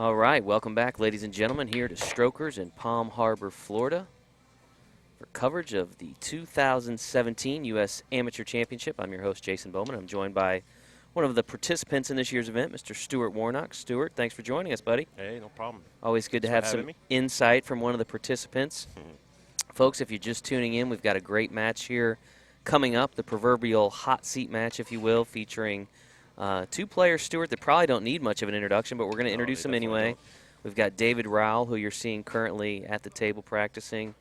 All right, welcome back, ladies and gentlemen, here to Strokers in Palm Harbor, Florida, for coverage of the 2017 U.S. Amateur Championship. I'm your host, Jason Bowman. I'm joined by one of the participants in this year's event, Mr. Stuart Warnock. Stuart, thanks for joining us, buddy. Hey, no problem. Always good to have some insight from one of the participants. Folks, if you're just tuning in, we've got a great match here coming up, the proverbial hot seat match, if you will, featuring two players, Stuart, that probably don't need much of an introduction, but we're going to introduce them anyway. We've got David Rowell, who you're seeing currently at the table practicing.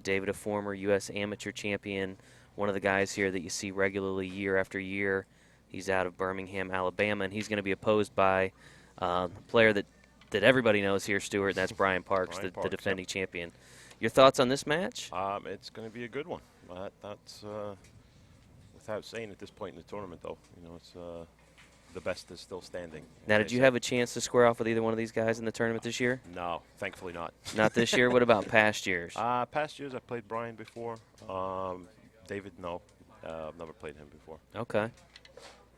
David, a former U.S. amateur champion, one of the guys here that you see regularly year after year. He's out of Birmingham, Alabama, and he's going to be opposed by a player that everybody knows here, Stuart, and that's Brian Parks, the defending champion. Your thoughts on this match? It's going to be a good one. That's without saying at this point in the tournament, though. You know, it's the best is still standing. Now, did you have a chance to square off with either one of these guys in the tournament this year? No, thankfully not. Not this year? What about past years? Past years, I played Brian before. David, no. I've never played him before. Okay.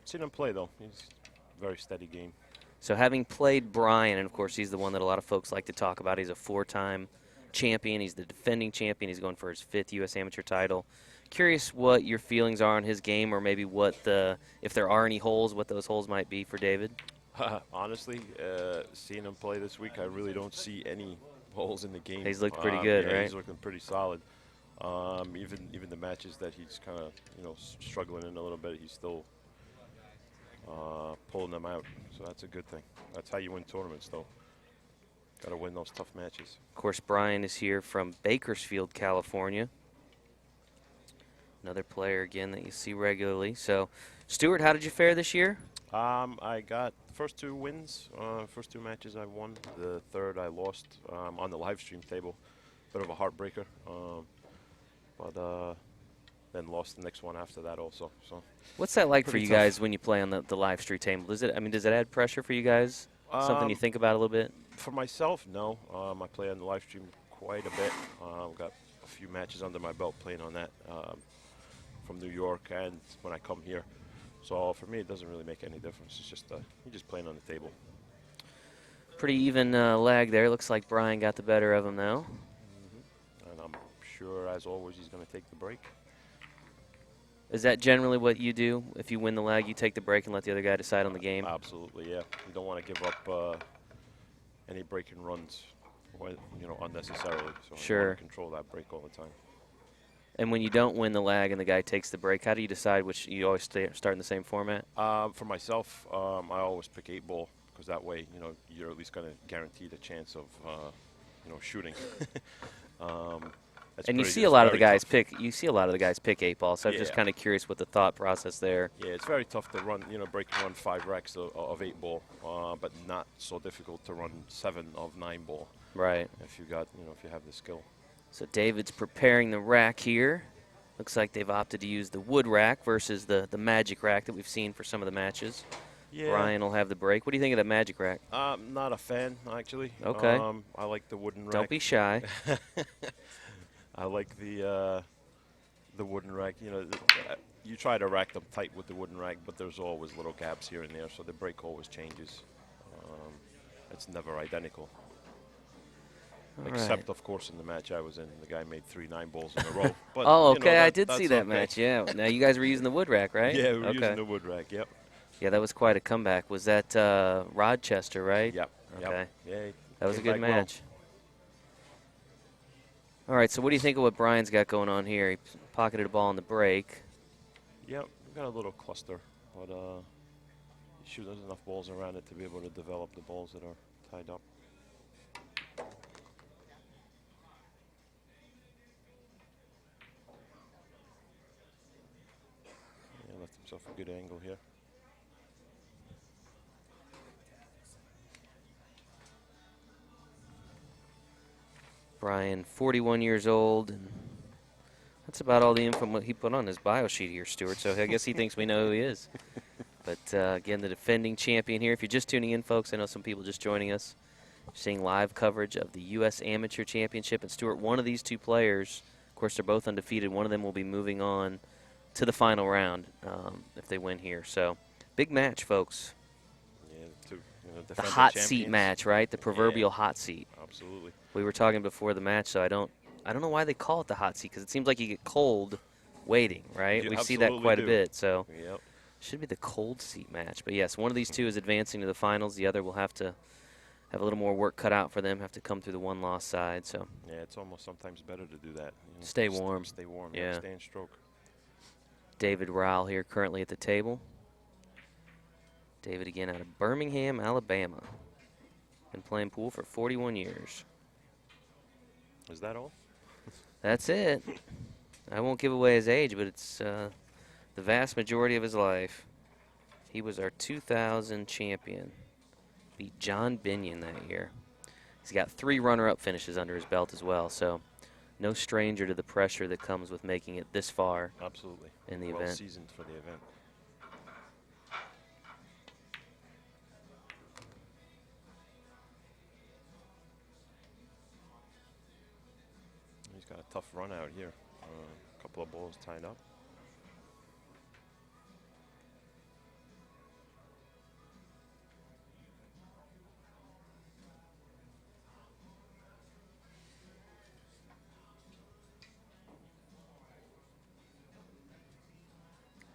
Seen him play, though. He's a very steady game. So having played Brian, and, of course, he's the one that a lot of folks like to talk about. He's a four-time champion. He's the defending champion. He's going for his 5th U.S. amateur title. Curious what your feelings are on his game, or maybe what if there are any holes, what those holes might be for David. Honestly, seeing him play this week, I really don't see any holes in the game. He's looked pretty good, yeah, right? He's looking pretty solid. Even the matches that he's kind of struggling in a little bit, he's still pulling them out. So that's a good thing. That's how you win tournaments, though. Got to win those tough matches. Of course, Brian is here from Bakersfield, California. Another player, again, that you see regularly. So, Stuart, how did you fare this year? I got the first 2 wins. First 2 matches I won. The third I lost on the live stream table. Bit of a heartbreaker. But then lost the next one after that also. So, what's that like for you tough. guys when you play on the live stream table? Does it add pressure for you guys? Something you think about a little bit? For myself, no. I play on the live stream quite a bit. I've got a few matches under my belt playing on that from New York and when I come here. So for me, it doesn't really make any difference. It's just you're just playing on the table. Pretty even lag there. Looks like Brian got the better of him, though. And I'm sure, as always, he's going to take the break. Is that generally what you do? If you win the lag, you take the break and let the other guy decide on the game? Absolutely, yeah. You don't want to give up any breaking runs, unnecessarily. So sure. You want to control that break all the time. And when you don't win the lag and the guy takes the break, how do you decide which you always start in the same format? For myself, I always pick 8-ball because that way, you're at least going to guarantee the chance of, shooting. And you see a lot of the guys pick 8-ball. So I'm just kind of curious what the thought process there. Yeah, it's very tough to run, break and run 5 racks of 8-ball, but not so difficult to run 7 of 9-ball. Right. If you have the skill. So David's preparing the rack here. Looks like they've opted to use the wood rack versus the magic rack that we've seen for some of the matches. Yeah. Brian will have the break. What do you think of that magic rack? I'm not a fan, actually. Okay. I like the wooden rack. Don't be shy. I like the wooden rack. You try to rack them tight with the wooden rack, but there's always little gaps here and there, so the break always changes. It's never identical. Except, of course, in the match I was in, the guy made 3 9-balls in a row. But, I did see that match, yeah. Now, you guys were using the wood rack, right? Yeah, we were using the wood rack, yep. Yeah, that was quite a comeback. Was that Rochester, right? Yep. Okay. Yep. Yeah, that was a good match. All right, so what do you think of what Brian's got going on here? He pocketed a ball on the break. Yep, we've got a little cluster, but he shoots enough balls around it to be able to develop the balls that are tied up. Left himself a good angle here. Brian, 41 years old, and that's about all the info he put on his bio sheet here, Stuart, so I guess he thinks we know who he is. But, again, the defending champion here. If you're just tuning in, folks, I know some people just joining us. You're seeing live coverage of the U.S. Amateur Championship. And, Stuart, one of these 2 players, of course, they're both undefeated. One of them will be moving on to the final round if they win here. So, big match, folks. Yeah, know, the defending hot seat champions. match, right? The proverbial hot seat. Absolutely. We were talking before the match, so I don't know why they call it the hot seat, because it seems like you get cold waiting, right? You We see that absolutely quite a do. bit, so Yep. should be the cold seat match. But yes, one of these two is advancing to the finals. The other will have to have a little more work cut out for them, have to come through the one-loss side. So Yeah, it's almost sometimes better to do that. You know, stay warm. Stay warm. Yeah. Stay in stroke. David Rowell here currently at the table. David again out of Birmingham, Alabama. Been playing pool for 41 years. Is that all? That's it. I won't give away his age, but it's the vast majority of his life. He was our 2000 champion. Beat John Binion that year. He's got 3 runner-up finishes under his belt as well, so no stranger to the pressure that comes with making it this far. Absolutely. In the well event. Seasoned for the event. He's got a tough run out here. A couple of balls tied up.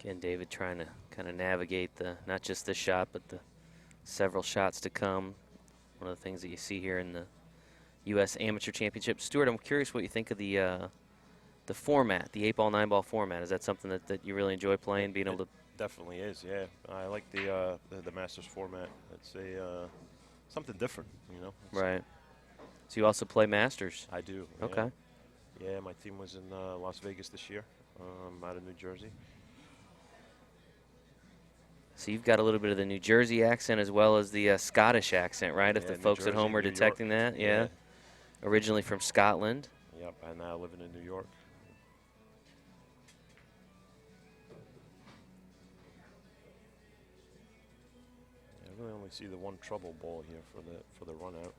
Again, David trying to kind of navigate the not just this shot, but the several shots to come. One of the things that you see here in the U.S. Amateur Championship. Stuart, I'm curious what you think of the format, the 8-ball, 9-ball format. Is that something that you really enjoy playing, being able to? Definitely is, yeah. I like the Masters format. It's a something different, you know. Right. So you also play Masters? I do. Okay. Yeah, my team was in Las Vegas this year, out of New Jersey. So you've got a little bit of the New Jersey accent as well as the Scottish accent, right? If the New folks at Jersey, home are New detecting York. that, yeah. Originally from Scotland. Yep, and now living in New York. I really only see the one trouble ball here for the run out.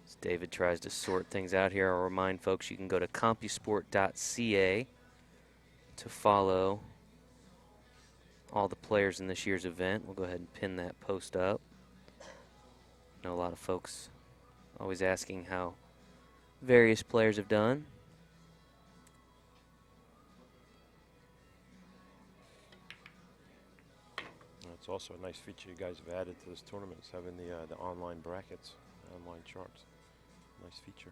As David tries to sort things out here, I'll remind folks you can go to CompuSport.ca to follow all the players in this year's event. We'll go ahead and pin that post up. I know a lot of folks always asking how various players have done. It's also a nice feature you guys have added to this tournament, is having the online brackets, online charts. Nice feature.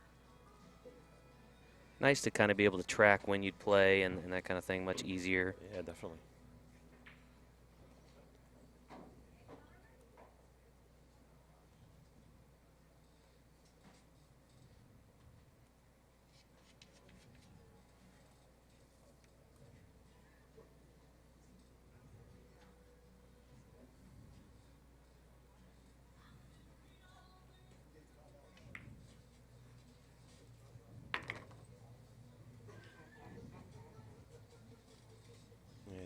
Nice to kind of be able to track when you'd play and that kind of thing, much easier. Yeah, definitely.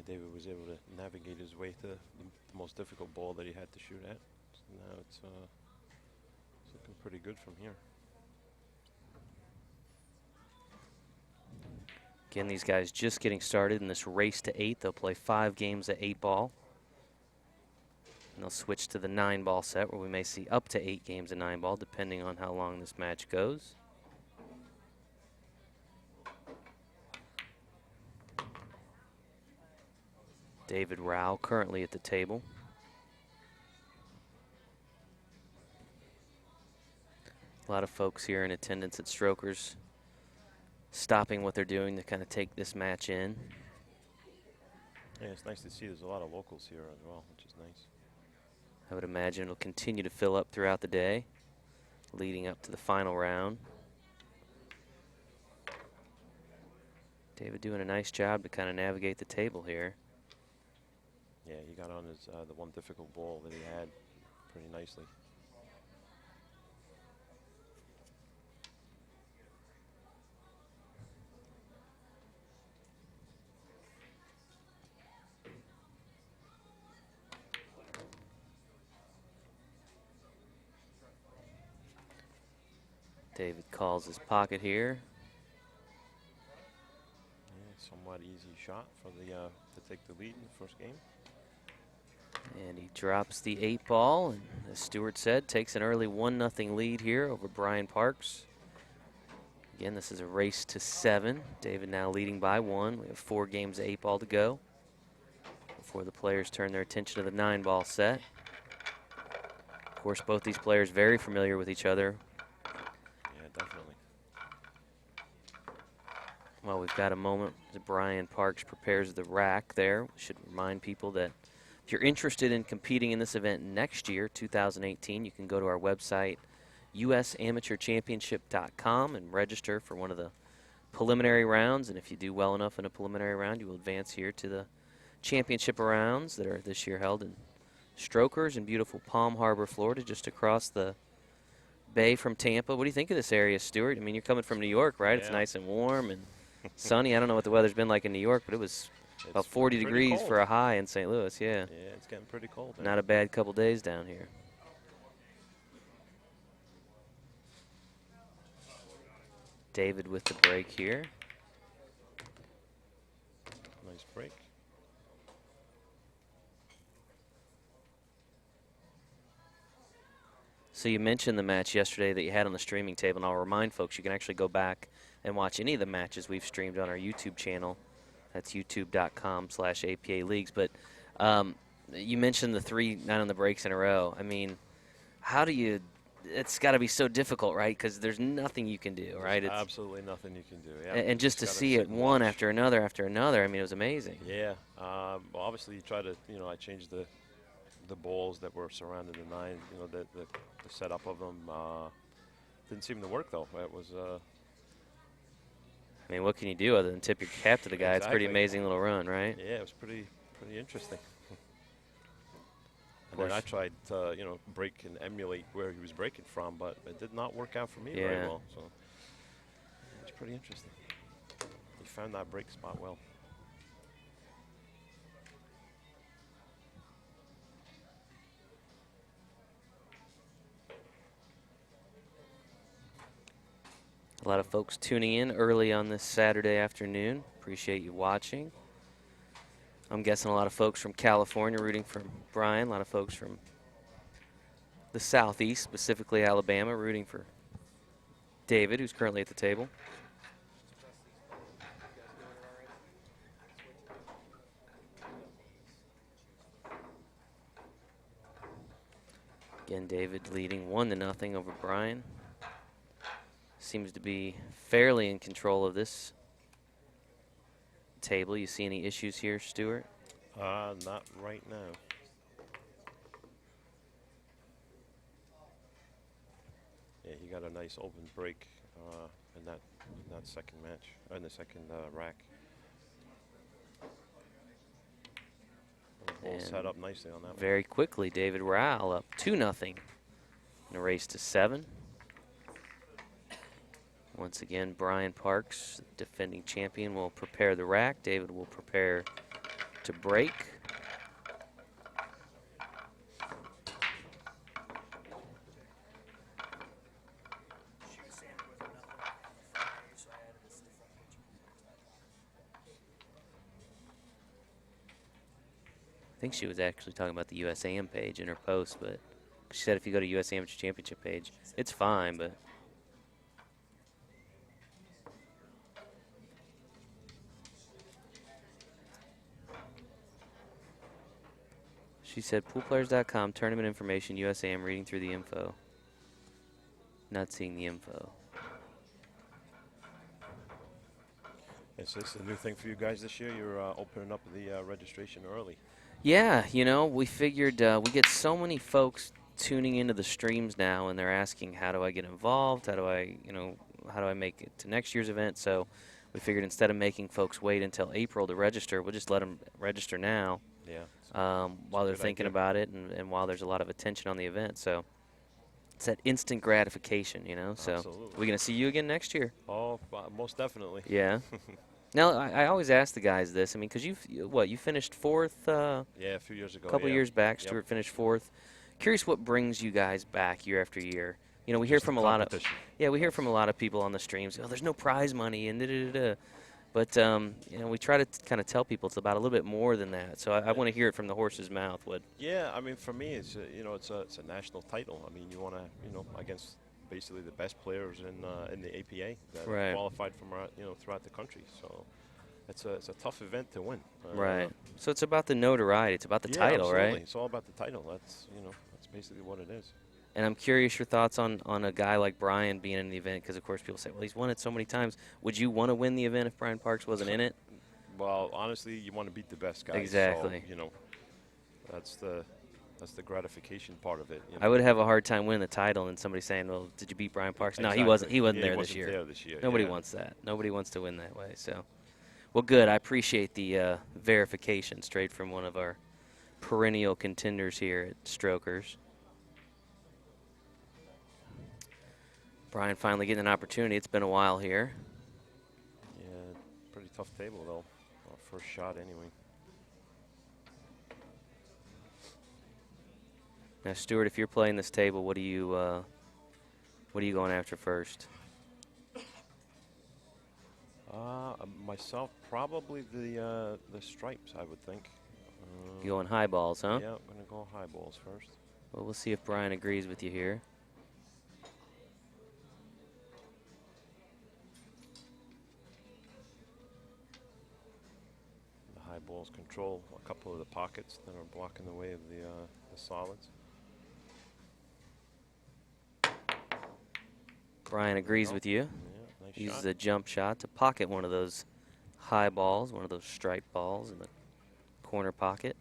David was able to navigate his way to the most difficult ball that he had to shoot at. So now it's looking pretty good from here. Again, these guys just getting started in this race to 8. They'll play 5 games at 8-ball. And they'll switch to the 9-ball set, where we may see up to 8 games of 9-ball, depending on how long this match goes. David Rowell currently at the table. A lot of folks here in attendance at Strokers stopping what they're doing to kind of take this match in. Yeah, it's nice to see there's a lot of locals here as well, which is nice. I would imagine it'll continue to fill up throughout the day, leading up to the final round. David doing a nice job to kind of navigate the table here. Yeah, he got on his the one difficult ball that he had pretty nicely. David calls his pocket here. Yeah, somewhat easy shot for the to take the lead in the first game. And he drops the 8-ball, and as Stewart said, takes an early 1-0 lead here over Brian Parks. Again, this is a race to 7. David now leading by 1. We have 4 games of 8-ball to go before the players turn their attention to the 9-ball set. Of course, both these players very familiar with each other. Yeah, definitely. Well, we've got a moment as Brian Parks prepares the rack there. We should remind people that if you're interested in competing in this event next year, 2018, you can go to our website, usamateurchampionship.com, and register for one of the preliminary rounds. And if you do well enough in a preliminary round, you will advance here to the championship rounds that are this year held in Strokers in beautiful Palm Harbor, Florida, just across the bay from Tampa. What do you think of this area, Stuart? I mean, you're coming from New York, right? Yeah. It's nice and warm and sunny. I don't know what the weather's been like in New York, but it was about 40 degrees cold for a high in St. Louis, yeah. Yeah, it's getting pretty cold there. Not a bad couple days down here. David with the break here. Nice break. So you mentioned the match yesterday that you had on the streaming table, and I'll remind folks you can actually go back and watch any of the matches we've streamed on our YouTube channel. That's youtube.com/APA Leagues. But you mentioned the 3 9 on the breaks in a row. I mean, how do you – it's got to be so difficult, right? Because there's nothing you can do, right? There's absolutely nothing you can do, yeah. And just to see it one after another, I mean, it was amazing. Yeah. Well, obviously, you try to – I changed the balls that were surrounding the 9, the setup of them. Didn't seem to work, though. It was I mean, what can you do other than tip your cap to the guy? Exactly. It's a pretty amazing little run, right? Yeah, it was pretty interesting. And then I tried to, break and emulate where he was breaking from, but it did not work out for me very well. So it's pretty interesting. He found that break spot well. A lot of folks tuning in early on this Saturday afternoon. Appreciate you watching. I'm guessing a lot of folks from California rooting for Brian. A lot of folks from the Southeast, specifically Alabama, rooting for David, who's currently at the table. Again, David leading 1-0 over Brian. Seems to be fairly in control of this table. You see any issues here, Stuart? Not right now. Yeah, he got a nice open break in that second match, in the second rack. The ball set up nicely on that one. Very quickly, David Rowell up 2-0 in a race to 7. Once again, Brian Parks, defending champion, will prepare the rack. David will prepare to break. I think she was actually talking about the USAM page in her post, but she said if you go to US Amateur Championship page, it's fine, but she said, poolplayers.com, tournament information, USA. I'm reading through the info. Not seeing the info. Is this a new thing for you guys this year? You're opening up the registration early. Yeah, we figured we get so many folks tuning into the streams now, and they're asking, how do I get involved? How do I make it to next year's event? So we figured instead of making folks wait until April to register, we'll just let them register now. Yeah. While they're thinking about it and while there's a lot of attention on the event. So it's that instant gratification, So Absolutely. We're going to see you again next year. Oh, most definitely. Yeah. Now, I always ask the guys this. I mean, because you finished 4th? Yeah, a few years ago. A couple years back, Stuart finished 4th. Curious what brings you guys back year after year. You know, we hear Just from a lot of competition. we hear from a lot of people on the streams. Oh, there's no prize money and da-da-da-da. But you know, we try to kind of tell people it's about a little bit more than that. So I want to hear it from the horse's mouth. What? Yeah, I mean, for me, it's you know, it's a national title. I mean, you want to, you know, against basically the best players in the APA that Right. are qualified from you know, throughout the country. So it's a tough event to win. Right. So it's about the notoriety. It's about the Yeah, title, absolutely. right? It's all about the title. That's, you know, that's basically what it is. And I'm curious your thoughts on a guy like Brian being in the event, because of course people say, well, he's won it so many times. Would you want to win the event if Brian Parks wasn't in it? Well, honestly, you want to beat the best guys. Exactly. So, you know, that's the gratification part of it. You know? I would have a hard time winning the title and somebody saying, well, did you beat Brian Parks? No, he wasn't. He wasn't Yeah, there he this wasn't year. there this year. Nobody yeah. wants that. Nobody wants to win that way. So, well, good. I appreciate the verification straight from one of our perennial contenders here at Strokers. Brian finally getting an opportunity. It's been a while here. Yeah, pretty tough table though. Well, first shot anyway. Now, Stuart, if you're playing this table, what are you going after first? Myself, probably the stripes, I would think. You going high balls, huh? Yeah, I'm gonna go high balls first. Well, we'll see if Brian agrees with you here. The high balls control a couple of the pockets that are blocking the way of the solids. Brian agrees with you. Yeah, nice Uses shot. a jump shot to pocket one of those high balls, one of those striped balls in the corner pocket.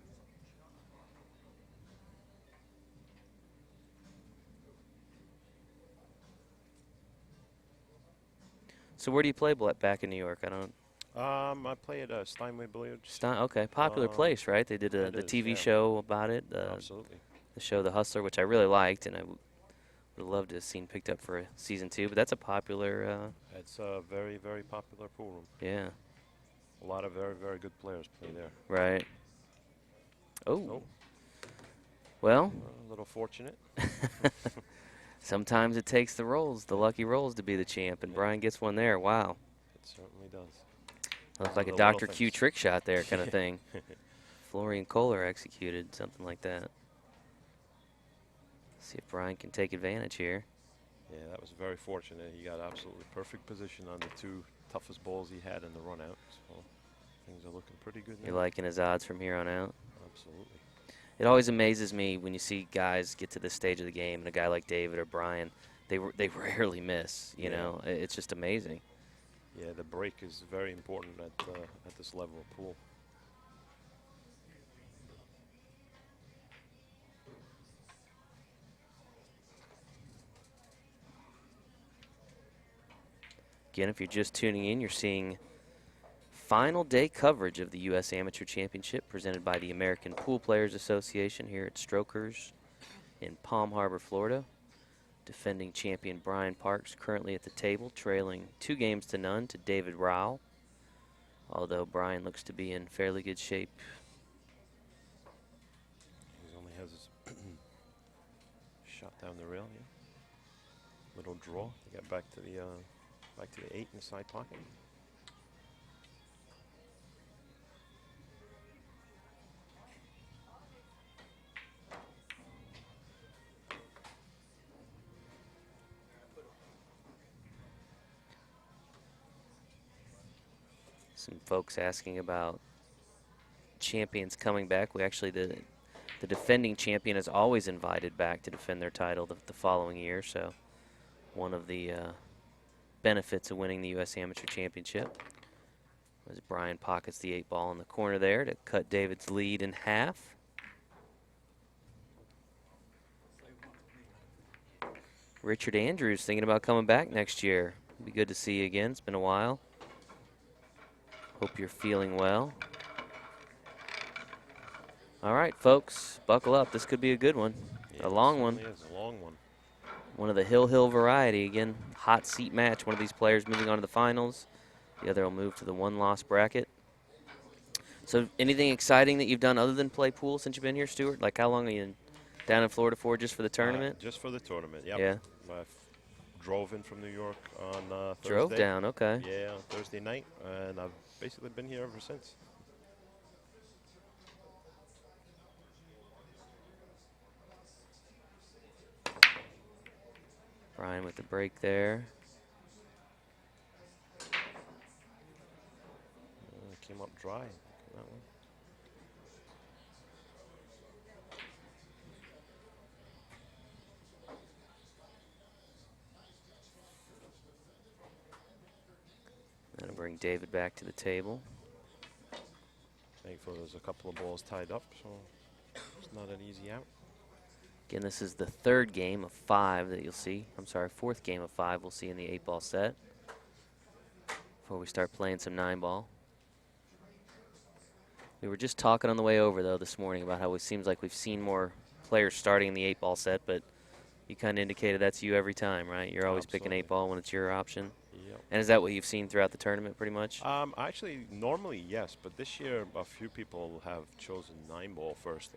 So where do you play back in New York? I don't. I play at Steinway Billiards. Okay, popular place, right? They did the is, TV yeah. show about it. Absolutely. The show The Hustler, which I really liked, and I would have loved to have seen picked up for a season 2. But that's a popular. It's a very, very popular pool room. Yeah. A lot of very, very good players play there. Right. Oh. Oh. Well. A little fortunate. Sometimes it takes the rolls, the lucky rolls, to be the champ, and Brian gets one there. Wow. It certainly does. Looks like a the Dr. little Q things. trick shot there kind of thing. Florian Kohler executed something like that. See if Brian can take advantage here. Yeah, that was very fortunate. He got absolutely perfect position on the two toughest balls he had in the run out. So things are looking pretty good now. You're liking his odds from here on out? Absolutely. It always amazes me when you see guys get to this stage of the game, and a guy like David or Brian, they rarely miss. You know, it's just amazing. Yeah, the break is very important at this level of pool. Again, if you're just tuning in, you're seeing final day coverage of the U.S. Amateur Championship presented by the American Poolplayers Association here at Strokers in Palm Harbor, Florida. Defending champion Brian Parks currently at the table, trailing 2-0 to David Rowell, although Brian looks to be in fairly good shape. He only has his shot down the rail here. Little draw. He got back to the 8 in the side pocket. Some folks asking about champions coming back. We actually, the defending champion is always invited back to defend their title the following year. So one of the benefits of winning the U.S. Amateur Championship was Brian pockets the 8 ball in the corner there to cut David's lead in half. Richard Andrews thinking about coming back next year. Be good to see you again. It's been a while. Hope you're feeling well. All right, folks, buckle up. This could be a good one. Yeah, A long one. It is a long one. One of the hill variety. Again, hot seat match. One of these players moving on to the finals. The other will move to the one-loss bracket. So anything exciting that you've done other than play pool since you've been here, Stuart? Like how long are you down in Florida for, just for the tournament? Just for the tournament, yep. Yeah. My drove in from New York on Thursday. Drove down, okay. Yeah, on Thursday night, and I've basically been here ever since. Brian with the break there. Came up dry. That one. That'll bring David back to the table. Thankful there's a couple of balls tied up, so it's not an easy out. Again, this is the third game of 5 that you'll see. I'm sorry, fourth game of 5 we'll see in the 8-ball set before we start playing some 9-ball. We were just talking on the way over, though, this morning about how it seems like we've seen more players starting in the 8-ball set, but you kind of indicated that's you every time, right? You're always picking 8-ball when it's your option. Yep. And is that what you've seen throughout the tournament pretty much? Actually, normally, yes, but this year a few people have chosen 9-ball first.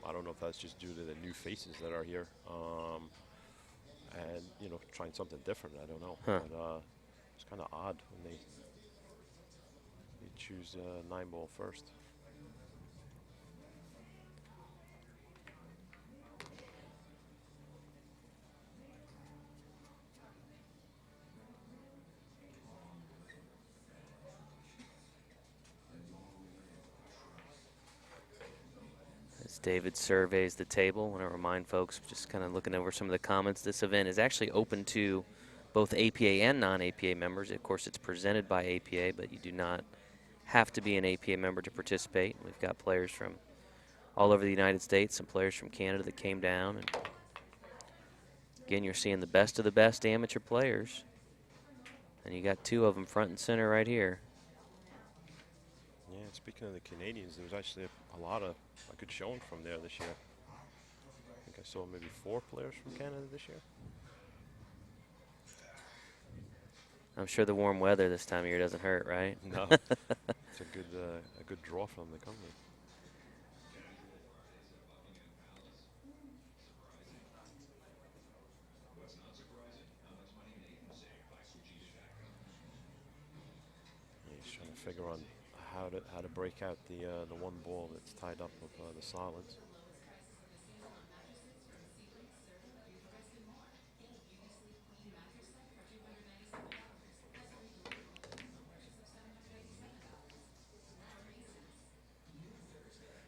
I don't know if that's just due to the new faces that are here and, you know, trying something different. I don't know. Huh. But it's kind of odd when they choose 9-ball first. David surveys the table. I want to remind folks, just kind of looking over some of the comments, this event is actually open to both APA and non-APA members. Of course, it's presented by APA, but you do not have to be an APA member to participate. We've got players from all over the United States, some players from Canada that came down. And again, you're seeing the best of the best amateur players. And you got 2 of them front and center right here. Yeah, speaking of the Canadians, there was actually a good showing from there this year. I think I saw maybe 4 players from Canada this year. I'm sure the warm weather this time of year doesn't hurt, right? No, it's a good draw from the company. He's trying to figure on how to break out the one ball that's tied up with the solids.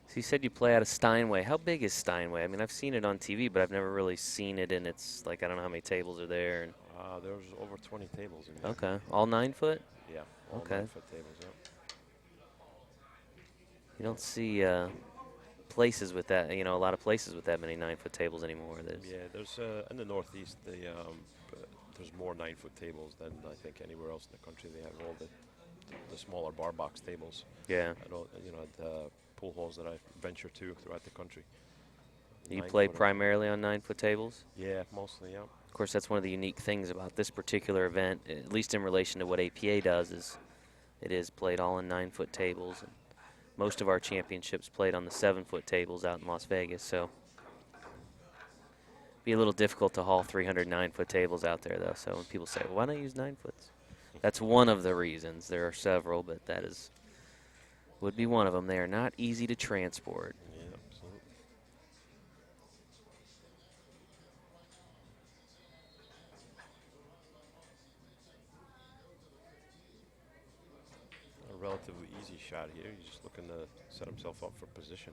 So you said you play out of Steinway. How big is Steinway? I mean, I've seen it on TV, but I've never really seen it, and it's like I don't know how many tables are there. And there's over 20 tables in there. okay, all 9 foot? Yeah, all okay. 9-foot tables, yeah. You don't see places with that, you know, a lot of places with that many 9-foot tables anymore. Yeah, there's in the Northeast, there's more 9-foot tables than I think anywhere else in the country. They have all the smaller bar box tables. Yeah. I don't, you know, the pool halls that I venture to throughout the country. You play primarily on 9-foot tables? Yeah, mostly, yeah. Of course, that's one of the unique things about this particular event, at least in relation to what APA does, is it is played all in 9-foot tables. And most of our championships played on the 7-foot tables out in Las Vegas, so be a little difficult to haul 300 9-foot tables out there, though. So when people say, well, why not use 9-foots? That's one of the reasons. There are several, but that would be one of them. They are not easy to transport. Yeah, absolutely. A relatively easy shot here. He's just looking to set himself up for position.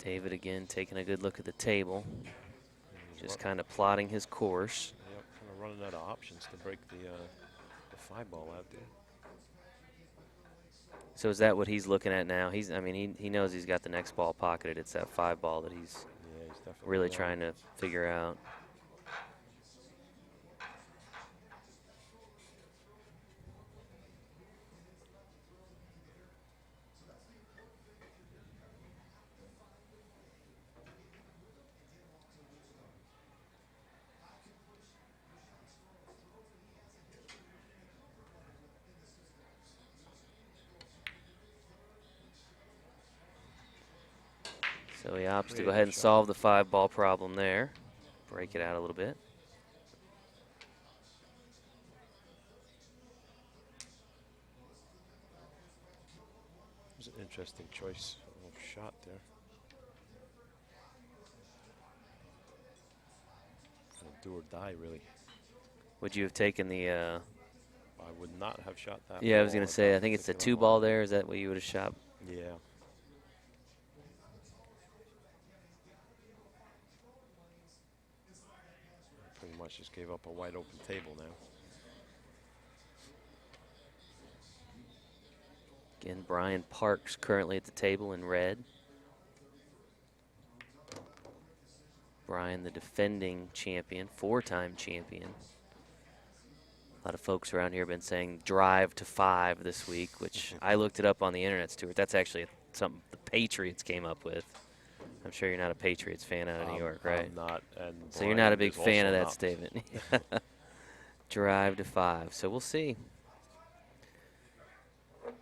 David again taking a good look at the table, just kind of plotting his course. Yep, kind of running out of options to break the 5-ball out there. So is that what he's looking at now? I mean, he knows he's got the next ball pocketed. It's that 5-ball that he's definitely really trying to figure out. So he opts to go Creative ahead and shot. solve the 5-ball problem there. Break it out a little bit. It was an interesting choice of shot there. Kind of do or die, really. Would you have taken the? I would not have shot that. Yeah, I was ball gonna at say. that I think it's the particular 2-ball moment. there. Is that what you would have shot? Yeah. Pretty much just gave up a wide open table now. Again, Brian Parks currently at the table in red. Brian, the defending champion, 4-time champion. A lot of folks around here have been saying drive to 5 this week, which I looked it up on the internet, Stuart. That's actually something the Patriots came up with. I'm sure you're not a Patriots fan out of New York, right? I'm not. And So you're not a Brian big is fan of also that not. statement. Drive to 5. So we'll see.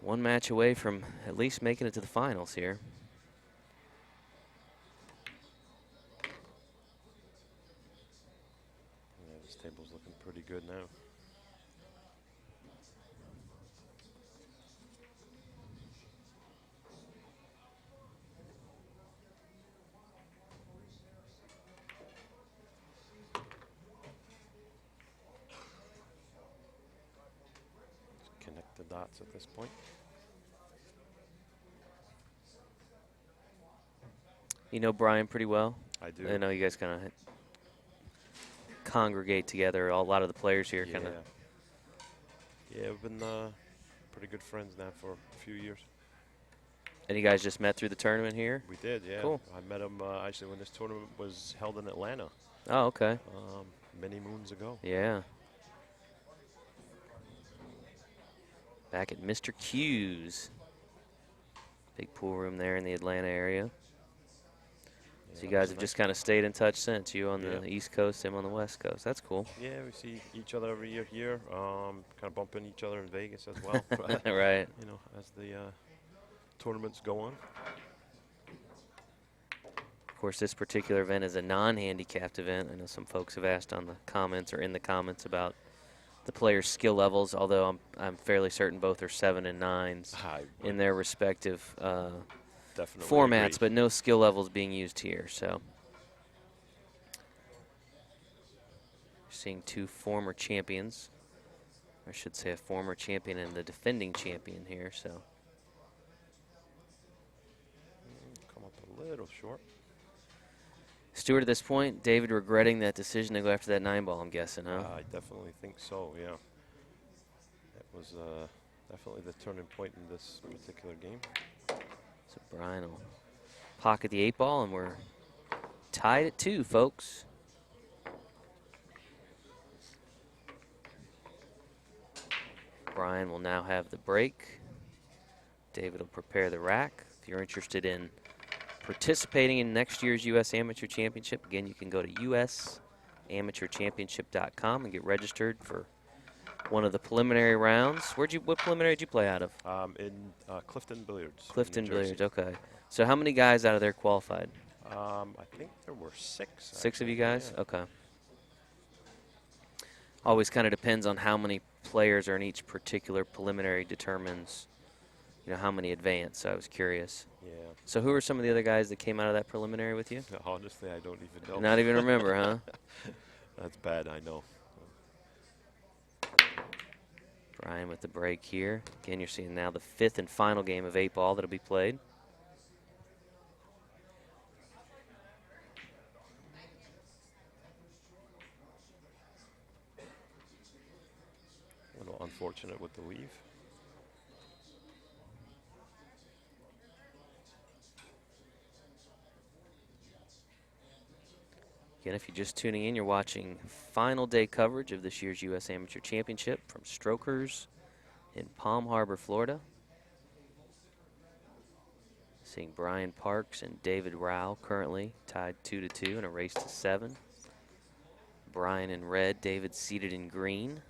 One match away from at least making it to the finals here. Yeah, this table's looking pretty good now. Just connect the dots at this point. You know Brian pretty well. I do. I know you guys kind of congregate together. A lot of the players here kind of. Yeah, we've been pretty good friends now for a few years. And you guys just met through the tournament here? We did, yeah. Cool. I met him actually when this tournament was held in Atlanta Oh, okay. many moons ago. Yeah. Back at Mr. Q's. Big pool room there in the Atlanta area. Yeah, So you that guys was have nice. just kind of stayed in touch since. You on Yeah. the East Coast, him on the West Coast. That's cool. Yeah, we see each other every year here. Kind of bumping each other in Vegas as well. Right. You know, as the tournaments go on. Of course, this particular event is a non-handicapped event. I know some folks have asked on the comments or in the comments about the players' skill levels, although I'm fairly certain both are 7 and 9s I in would their respective definitely formats, agree. but no skill levels being used here. So seeing 2 former champions, or I should say a former champion and the defending champion here. So Come up a little short. Stuart, at this point, David regretting that decision to go after that 9-ball, I'm guessing, huh? I definitely think so, yeah. It was definitely the turning point in this particular game. So Brian will pocket the 8-ball, and we're tied at 2, folks. Brian will now have the break. David will prepare the rack. If you're interested in participating in next year's U.S. Amateur Championship, again, you can go to usamateurchampionship.com and get registered for one of the preliminary rounds. What preliminary did you play out of? In Clifton Billiards. in Clifton New Jersey. Billiards, okay. So how many guys out of there qualified? I think there were 6. 6 of you actually, guys? yeah. Okay. Always kind of depends on how many players are in each particular preliminary determines, how many advance. So I was curious. Yeah. So who are some of the other guys that came out of that preliminary with you? Honestly, I don't even know. Not even remember, huh? That's bad, I know. Brian with the break here. Again, you're seeing now the 5th and final game of 8-ball that'll be played. A little unfortunate with the leave. Again, if you're just tuning in, you're watching final day coverage of this year's U.S. Amateur Championship from Strokers in Palm Harbor, Florida. Seeing Brian Parks and David Rowell currently tied 2-2 in a race to 7. Brian in red, David seated in green.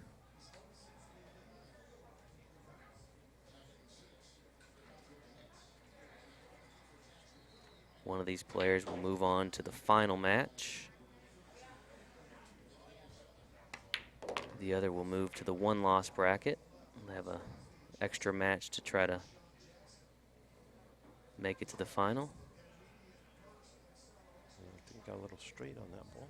One of these players will move on to the final match. The other will move to the one-loss bracket. We'll have a extra match to try to make it to the final. I think got a little straight on that ball.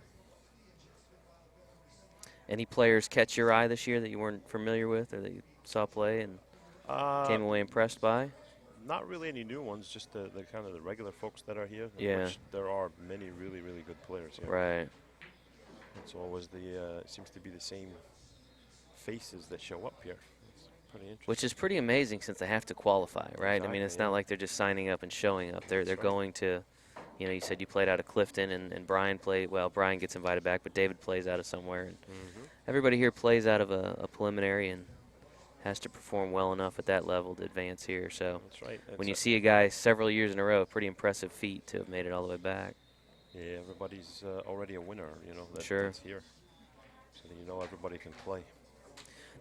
Any players catch your eye this year that you weren't familiar with or that you saw play and came away impressed by? Not really any new ones, just the kind of the regular folks that are here. Yeah. Which there are many really, really good players here. Right. It's always it seems to be the same faces that show up here. It's pretty interesting. Which is pretty amazing since they have to qualify, right? Exactly, I mean, it's yeah. not like they're just signing up and showing up. They're That's right. going to, you know, you said you played out of Clifton and Brian played, well, Brian gets invited back, but David plays out of somewhere. And everybody here plays out of a preliminary and has to perform well enough at that level to advance here. So That's right. when you see a guy several years in a row, pretty impressive feat to have made it all the way back. Yeah, everybody's already a winner, you know, Sure. that's here. So that you know everybody can play.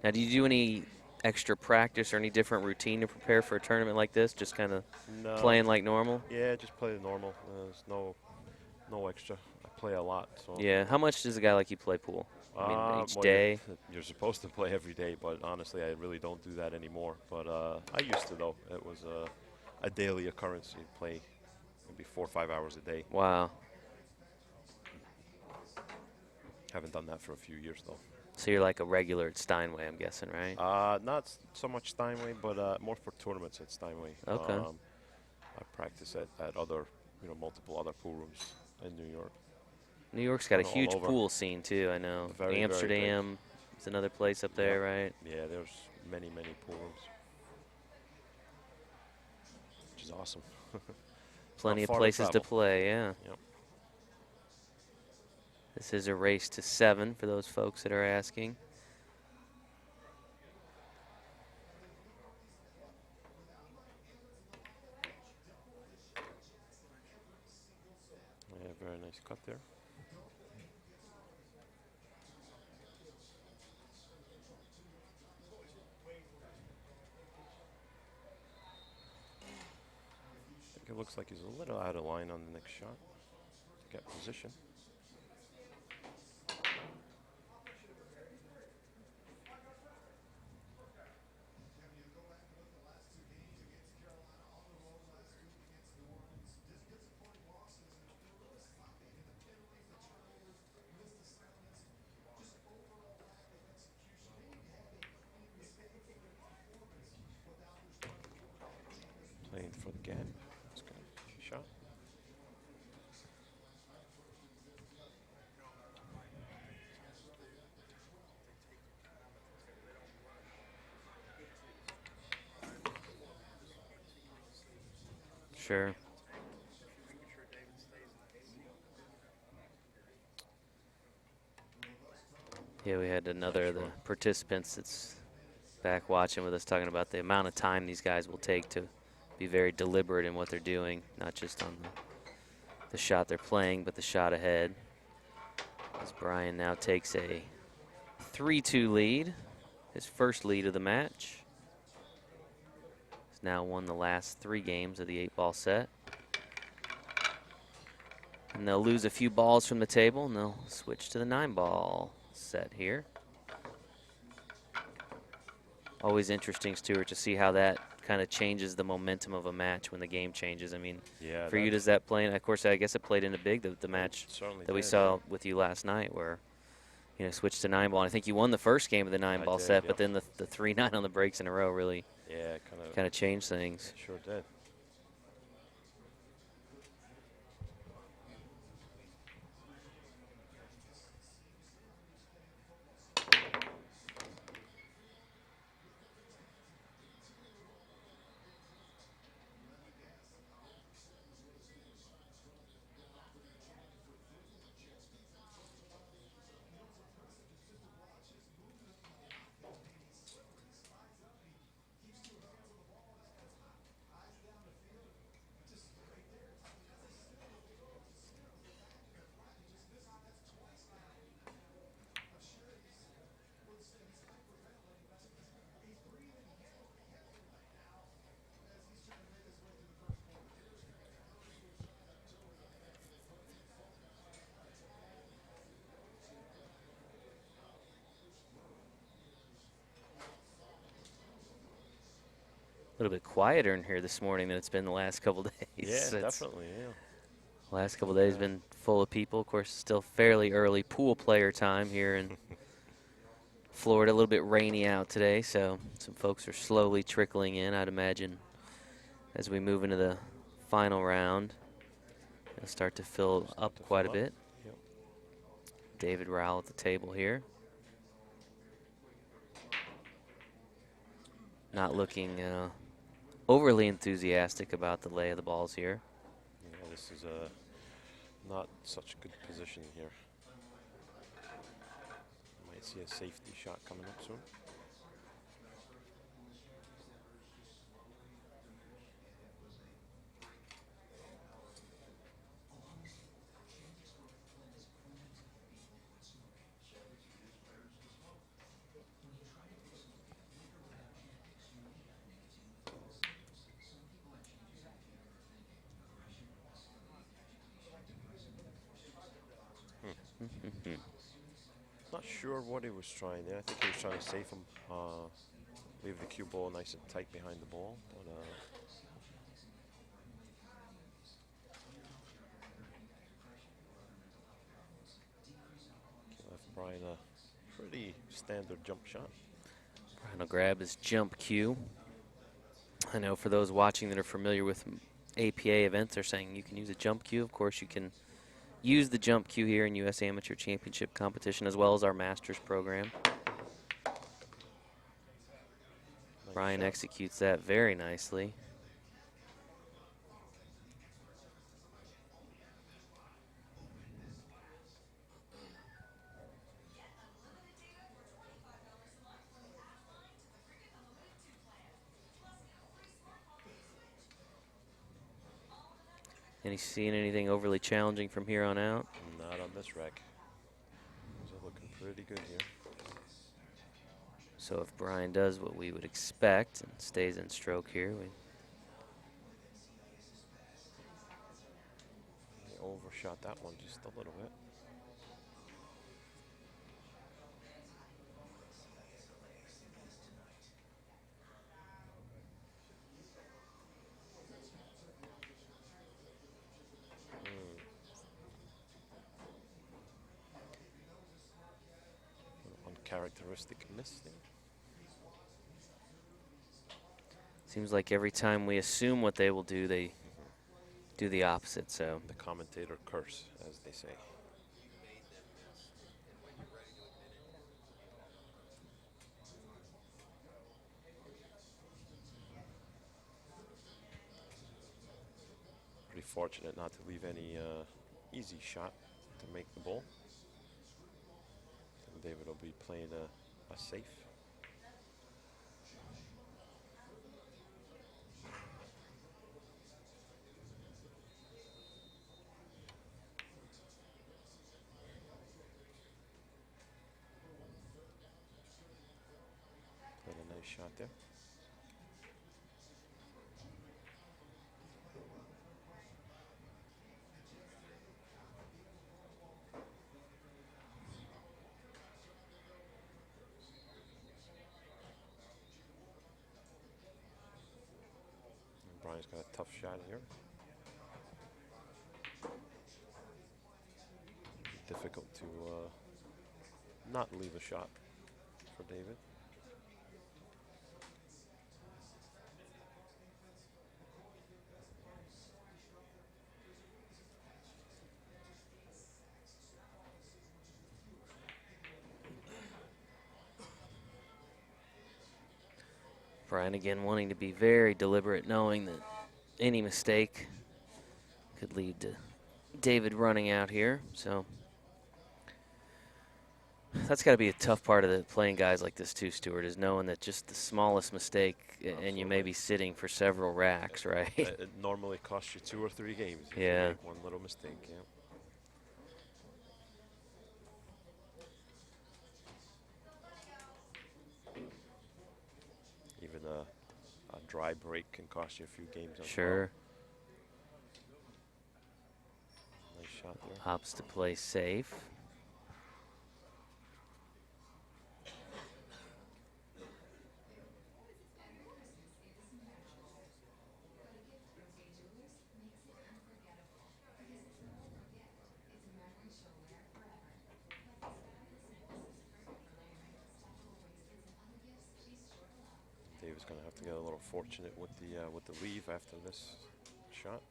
Now, do you do any extra practice or any different routine to prepare for a tournament like this? Just kind of playing like normal? Yeah, just play the normal. There's no extra. I play a lot. So Yeah. How much does a guy like you play pool? I mean, each day? You're supposed to play every day, but honestly, I really don't do that anymore. But I used to, though. It was a daily occurrence. You'd play maybe 4 or 5 hours a day. Wow. Haven't done that for a few years, though. So you're like a regular at Steinway, I'm guessing, right? Not so much Steinway, but more for tournaments at Steinway. Okay. I practice at other, multiple other pool rooms in New York. New York's got a All huge over. pool scene, too, I know. Very, very Amsterdam is another place up there, right? Yeah, there's many, many pool rooms, which is awesome. Plenty of far to places to travel. play, yeah. Yep. This is a race to 7 for those folks that are asking. Yeah, very nice cut there. I think it looks like he's a little out of line on the next shot. Get position. Playing for the gap. That's good. Shot. Sure. Yeah, we had another of the participants that's back watching with us talking about the amount of time these guys will take to be very deliberate in what they're doing, not just on the shot they're playing, but the shot ahead. As Brian now takes a 3-2 lead, his first lead of the match. He's now won the last 3 games of the 8-ball set. And they'll lose a few balls from the table, and they'll switch to the 9-ball set here. Always interesting, Stuart, to see how that kind of changes the momentum of a match when the game changes. I mean, Yeah. for you, does that play in? Of course, I guess it played into big, the match that we saw with you last night where, switched to 9-ball. And I think you won the first game of the 9-ball set, but then the 3-9 on the breaks in a row really kind of changed things. Sure did. little bit quieter in here this morning than it's been the last couple days. Yeah, definitely, yeah. Last couple days been full of people. Of course, still fairly early pool player time here in Florida. A little bit rainy out today, so some folks are slowly trickling in, I'd imagine, as we move into the final round. It'll start to fill up quite a bit. Yep. David Rowell at the table here. Not looking overly enthusiastic about the lay of the balls here. Yeah, this is not such a good position here. Might see a safety shot coming up soon. Not sure what he was trying there. I think he was trying to save him, leave the cue ball nice and tight behind the ball. But left Brian a pretty standard jump shot. Brian will grab his jump cue. I know for those watching that are familiar with APA events, they're saying you can use a jump cue. Of course, you can use the jump cue here in U.S. Amateur Championship competition as well as our Masters program. Nice Brian shot. executes that very nicely. And he's seeing anything overly challenging from here on out? Not on this rack. These are looking pretty good here. So if Brian does what we would expect and stays in stroke here, He overshot that one just a little bit. Uncharacteristic miss there. seems like every time we assume what they will do, they do the opposite. So The commentator curse, as they say. Pretty fortunate not to leave any easy shot to make the ball. And David will be playing a safe. Played a nice shot there. Brian's got a tough shot here. Difficult to not leave a shot for David. Brian again wanting to be very deliberate, knowing that any mistake could lead to David running out here. So that's got to be a tough part of the playing guys like this too, Stuart, is knowing that just the smallest mistake and you may be sitting for several racks, right? It normally costs you 2 or 3 games if you make one little mistake. Yeah. Even a dry break can cost you a few games. Sure. Nice shot there. Opts to play safe. David's going to have to get a little fortunate with the leave after this shot.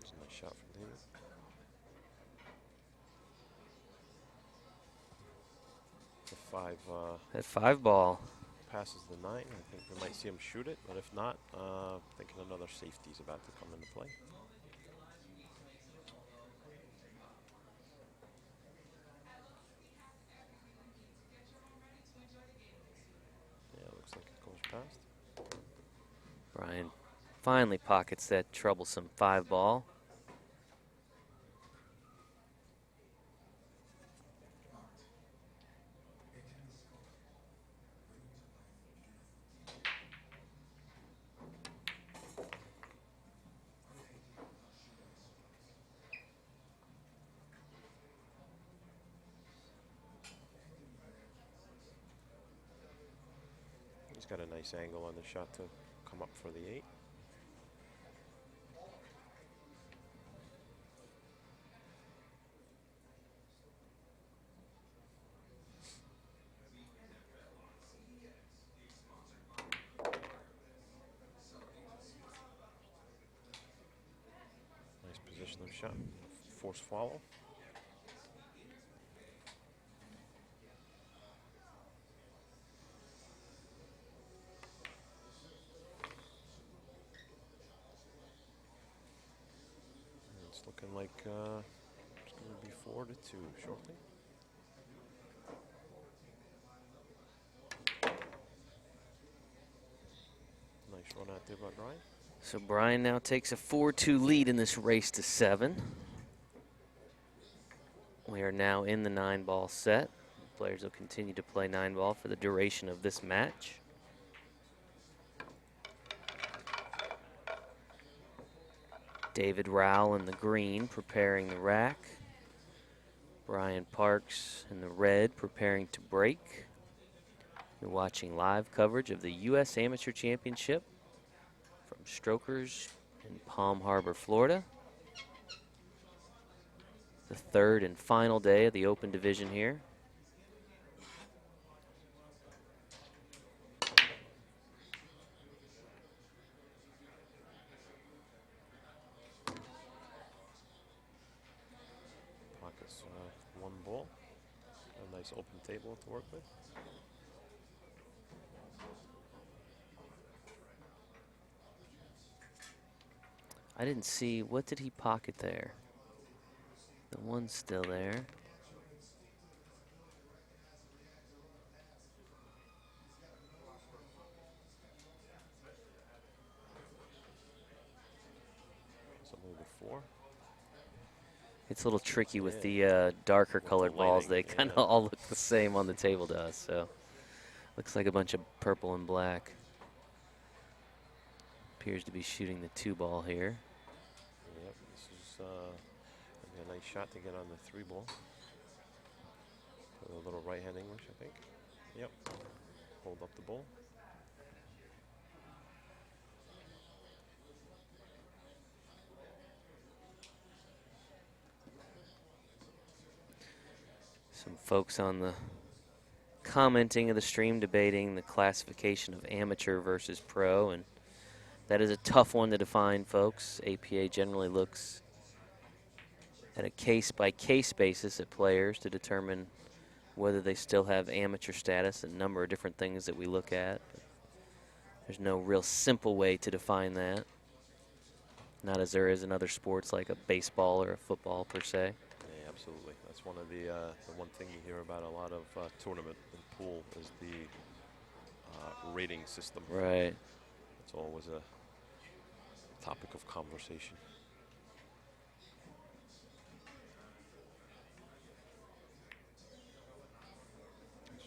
It's a nice shot from David. That 5 ball. Passes the 9. I think we might see him shoot it, but if not, thinking another safety is about to come into play. Yeah, looks like it goes past. Brian finally pockets that troublesome 5 ball. He's got a nice angle on the shot to come up for the 8. Nice position of shot. Force follow. It's looking like it's going to be 4-2 shortly. Nice run out there by Brian. So Brian now takes a 4-2 lead in this race to 7. We are now in the 9 ball set. Players will continue to play 9 ball for the duration of this match. David Rowell in the green preparing the rack. Brian Parks in the red preparing to break. You're watching live coverage of the U.S. Amateur Championship from Strokers in Palm Harbor, Florida. The 3rd and final day of the Open Division here. Pockets 1 ball. A nice open table to work with. I didn't see, what did he pocket there? The 1's still there. Something before. It's a little tricky with the darker colored balls. They kind of all look the same on the table to us, so looks like a bunch of purple and black. Appears to be shooting the 2 ball here. Yep, this is a nice shot to get on the 3 ball. A little right-hand English, I think. Yep. Hold up the ball. Some folks on the commenting of the stream debating the classification of amateur versus pro, and that is a tough one to define, folks. APA generally looks at a case-by-case basis at players to determine whether they still have amateur status, a number of different things that we look at. There's no real simple way to define that, not as there is in other sports like a baseball or a football per se. Yeah, absolutely. That's one of the one thing you hear about a lot of tournament and pool is the rating system. Right. It's always a topic of conversation.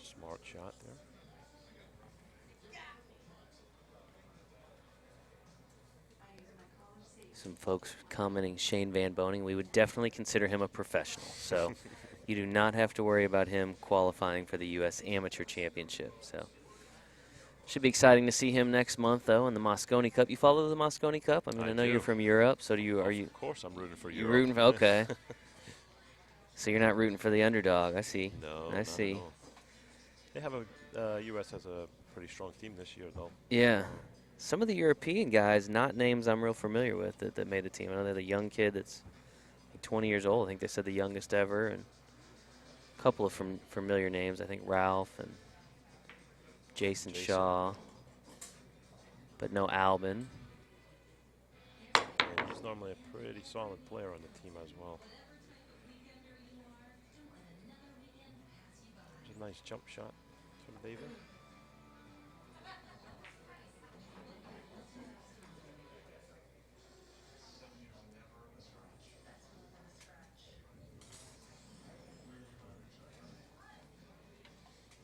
Smart shot there. Some folks commenting Shane Van Boning. We would definitely consider him a professional. So you do not have to worry about him qualifying for the U.S. Amateur Championship. So should be exciting to see him next month, though, in the Moscone Cup. You follow the Moscone Cup? I mean, I know do. You're from Europe, so do you? Are you? Of course, I'm rooting for You're Europe. rooting for? Okay. So you're not rooting for the underdog. I see. No, I see. not at all. They have U.S. has a pretty strong team this year, though. Yeah. Some of the European guys, not names I'm real familiar with, that made the team. I know there's a young kid that's 20 years old. I think they said the youngest ever, and a couple of familiar names. I think Ralph and Jason Shaw, but no Albin. And he's normally a pretty solid player on the team as well. There's a nice jump shot from David.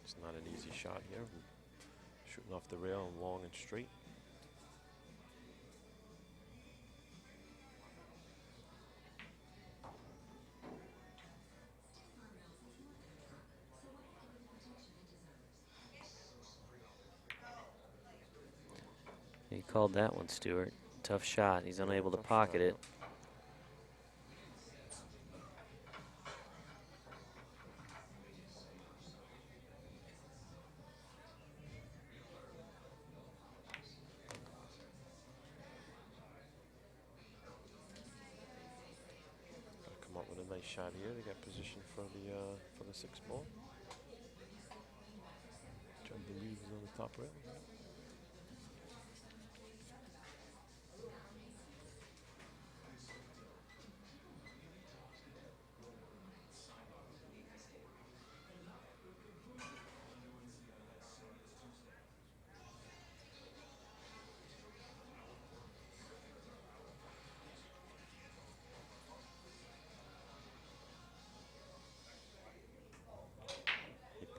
It's not an easy shot here. Shooting off the rail and long and straight. He called that one, Stewart. Tough shot. He's unable to pocket it. Come up with a nice shot here. They got position for the 6 ball. Which I believe is on the top rail.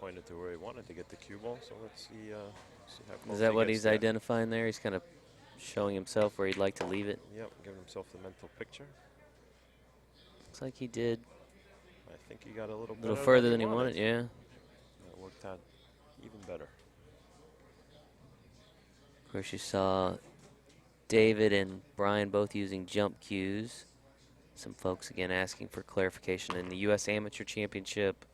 Pointed to where he wanted to get the cue ball, so let's see how close Is that he what gets he's there. identifying there? He's kind of showing himself where he'd like to leave it. Yep, giving himself the mental picture. Looks like he did I think he got a little further than he wanted, yeah. That worked out even better. Of course, you saw David and Brian both using jump cues. Some folks, again, asking for clarification. In the U.S. Amateur Championship,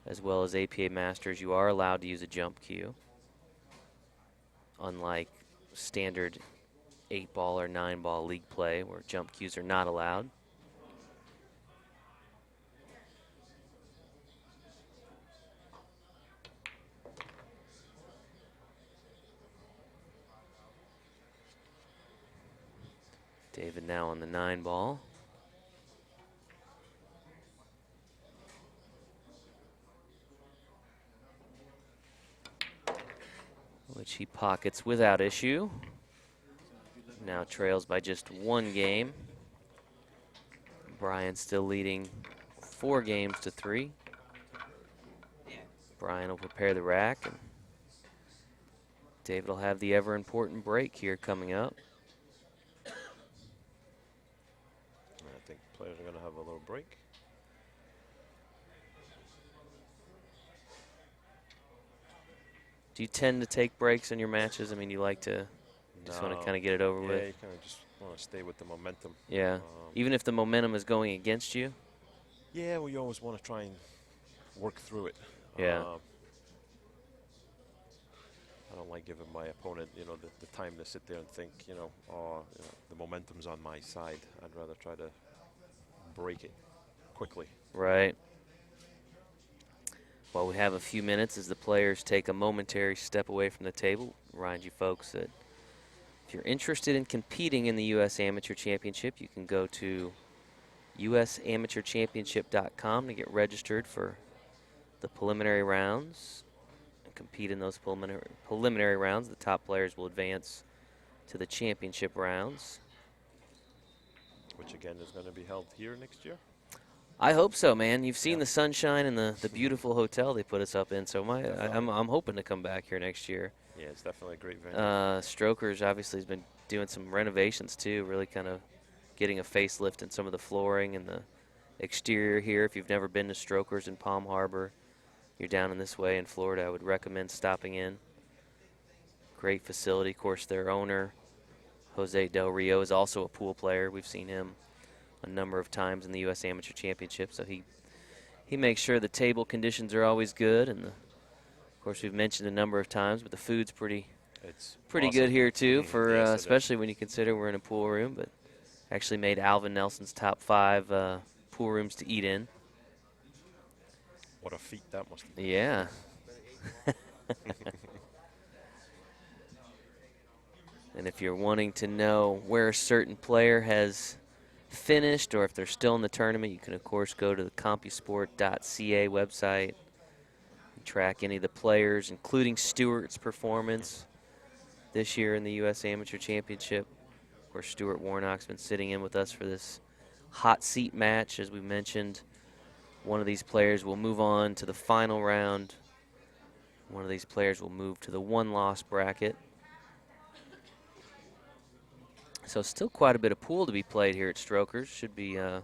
as well as APA Masters, you are allowed to use a jump cue, unlike standard 8-ball or 9-ball league play, where jump cues are not allowed. David now on the 9-ball. Which he pockets without issue. Now trails by just 1 game. Brian still leading 4 games to 3. Brian will prepare the rack, and David will have the ever important break here coming up. I think players are going to have a little break. Do you tend to take breaks in your matches? I mean, you like to just want to kind of get it over with? Yeah, you kind of just want to stay with the momentum. Yeah, even if the momentum is going against you? Yeah, well, you always want to try and work through it. Yeah. I don't like giving my opponent, the time to sit there and think, the momentum's on my side. I'd rather try to break it quickly. Right. Well, we have a few minutes as the players take a momentary step away from the table. Remind you folks that if you're interested in competing in the U.S. Amateur Championship, you can go to usamateurchampionship.com to get registered for the preliminary rounds and compete in those preliminary rounds. The top players will advance to the championship rounds. Which, again, is going to be held here next year? I hope so, man. You've seen the sunshine and the beautiful hotel they put us up in, so I'm hoping to come back here next year. Yeah, it's definitely a great venue. Strokers obviously has been doing some renovations too, really kind of getting a facelift in some of the flooring and the exterior here. If you've never been to Strokers in Palm Harbor, you're down in this way in Florida, I would recommend stopping in. Great facility. Of course, their owner, Jose Del Rio, is also a pool player. We've seen him a number of times in the U.S. Amateur Championship, so he makes sure the table conditions are always good. And of course, we've mentioned a number of times, but the food's pretty awesome. good here too, for Yes, especially when you consider we're in a pool room. But actually made Alvin Nelson's top 5 pool rooms to eat in. What a feat that must be. Yeah. And if you're wanting to know where a certain player has finished or if they're still in the tournament, you can, of course, go to the CompuSport.ca website and track any of the players, including Stewart's performance this year in the U.S. Amateur Championship. Of course, Stuart Warnock's been sitting in with us for this hot seat match. As we mentioned, one of these players will move on to the final round. One of these players will move to the one-loss bracket. So still quite a bit of pool to be played here at Strokers. Should be an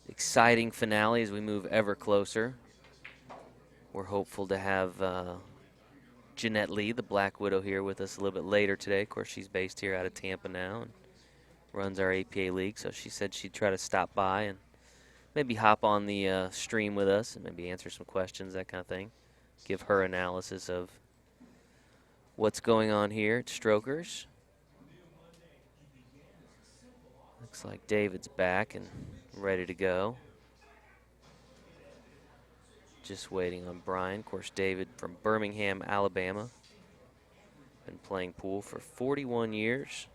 exciting finale as we move ever closer. We're hopeful to have Jeanette Lee, the Black Widow, here with us a little bit later today. Of course, she's based here out of Tampa now and runs our APA league. So she said she'd try to stop by and maybe hop on the stream with us and maybe answer some questions, that kind of thing. Give her analysis of what's going on here at Strokers. Looks like David's back and ready to go. Just waiting on Brian. Of course, David from Birmingham, Alabama. Been playing pool for 41 years.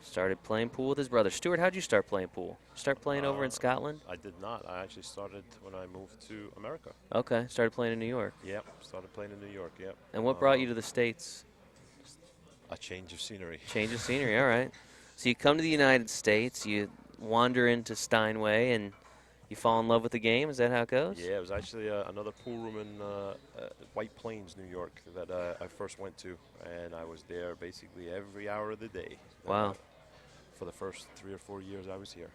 Started playing pool with his brother. Stuart, how'd you start playing pool? Start playing over in Scotland? I did not. I actually started when I moved to America. Okay, started playing in New York. Yep, started playing in New York, yep. And what brought you to the States? A change of scenery. Change of scenery, all right. So you come to the United States, you wander into Steinway, and you fall in love with the game? Is that how it goes? Yeah, it was actually another pool room in White Plains, New York, that I first went to, and I was there basically every hour of the day. Wow. For the first 3 or 4 years I was here.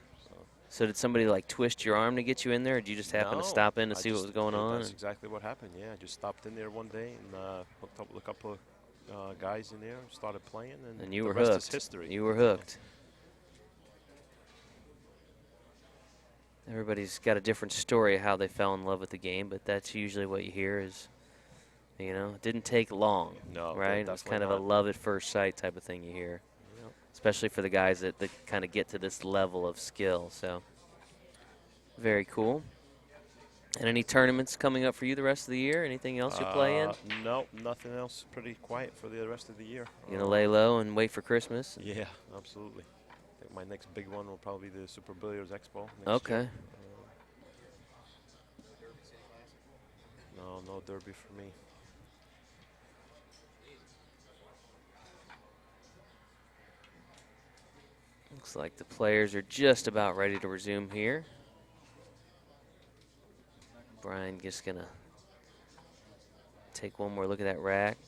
So did somebody like twist your arm to get you in there, or did you just happen to stop in to see what was going on? That's exactly what happened, yeah. I just stopped in there one day and hooked up with a couple of guys in there, started playing, and you were the rest hooked. is history. You were hooked. Everybody's got a different story of how they fell in love with the game, but that's usually what you hear is, you know, it didn't take long, no, right? It's kind of a love at first sight type of thing you hear, especially for the guys that kind of get to this level of skill. So very cool. And any tournaments coming up for you the rest of the year? Anything else you play in? No, nothing else. Pretty quiet for the rest of the year. You gonna lay low and wait for Christmas? Yeah, absolutely. I think my next big one will probably be the Super Billiards Expo. Okay. Year. No derby for me. Looks like the players are just about ready to resume here. Brian just gonna take one more look at that rack.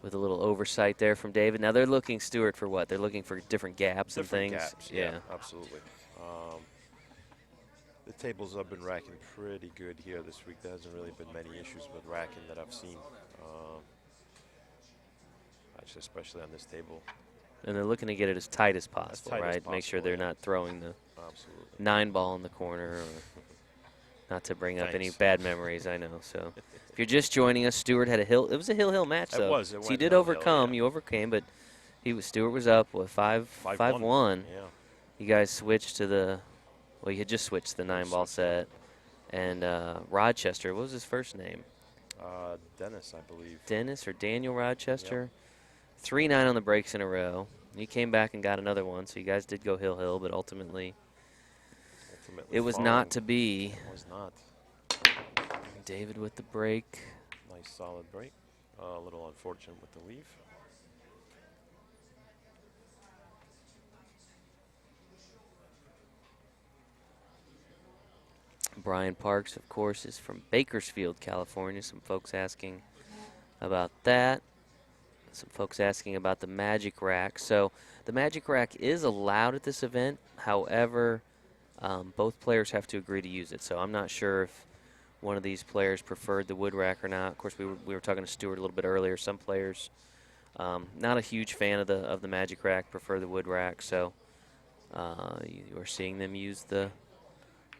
With a little oversight there from David. Now they're looking, Stuart, for what? They're looking for different gaps and things. Gaps, yeah, absolutely. The tables have been racking pretty good here this week. There hasn't really been many issues with racking that I've seen. Actually, especially on this table. And they're looking to get it as tight as possible, tight as right? Make sure they're not throwing the Absolutely. 9-ball in the corner. Or not to bring up any bad memories, I know. So if you're just joining us, Stuart had a hill. It was a hill match, though. It was. So you did overcome. You overcame, but Stuart was up with 5-1. Yeah. You guys switched to the. Well, you had just switched to the 9-ball set. And Rochester, what was his first name? Dennis, I believe. Dennis or Daniel Rochester. 3-9 on the breaks in a row. And you came back and got another one, so you guys did go hill, but ultimately it was not to be. It was not. David with the break. Nice solid break. A little unfortunate with the leave. Brian Parks, of course, is from Bakersfield, California. Some folks asking about that. Some folks asking about the Magic Rack. So the Magic Rack is allowed at this event. However, both players have to agree to use it. So I'm not sure if one of these players preferred the wood rack or not. Of course, we were talking to Stuart a little bit earlier. Some players, not a huge fan of the Magic Rack, prefer the wood rack. So you are seeing them use the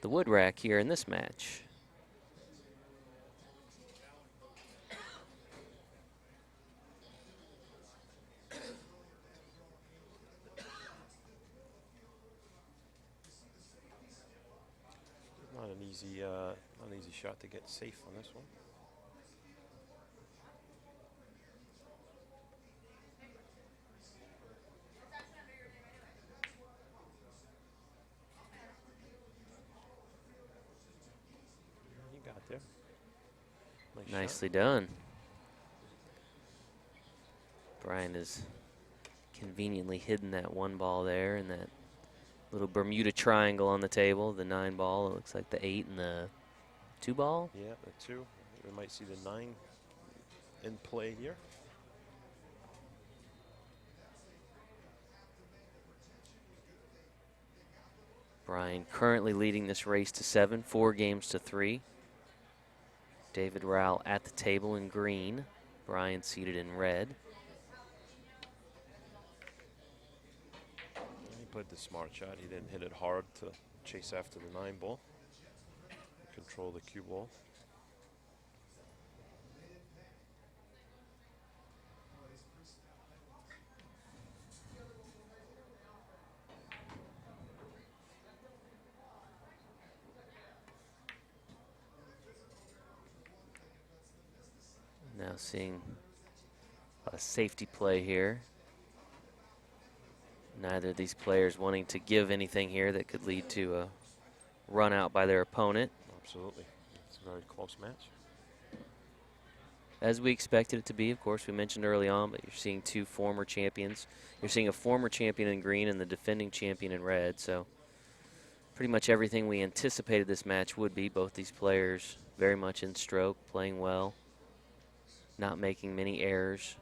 wood rack here in this match. Not an easy shot to get safe on this one. You got there. Nicely done. Brian has conveniently hidden that one ball there and that little Bermuda triangle on the table, the 9 ball. It looks like the 8 and the 2 ball. Yeah, the 2. We might see the 9 in play here. Brian currently leading this race to 7, 4 games to 3. David Rowell at the table in green. Brian seated in red. He played the smart shot. He didn't hit it hard to chase after the 9 ball. Control the cue ball. Now seeing a safety play here. Neither of these players wanting to give anything here that could lead to a run out by their opponent. Absolutely. It's a very close match. As we expected it to be, of course, we mentioned early on, but you're seeing 2 former champions. You're seeing a former champion in green and the defending champion in red. So pretty much everything we anticipated this match would be. Both these players very much in stroke, playing well, not making many errors.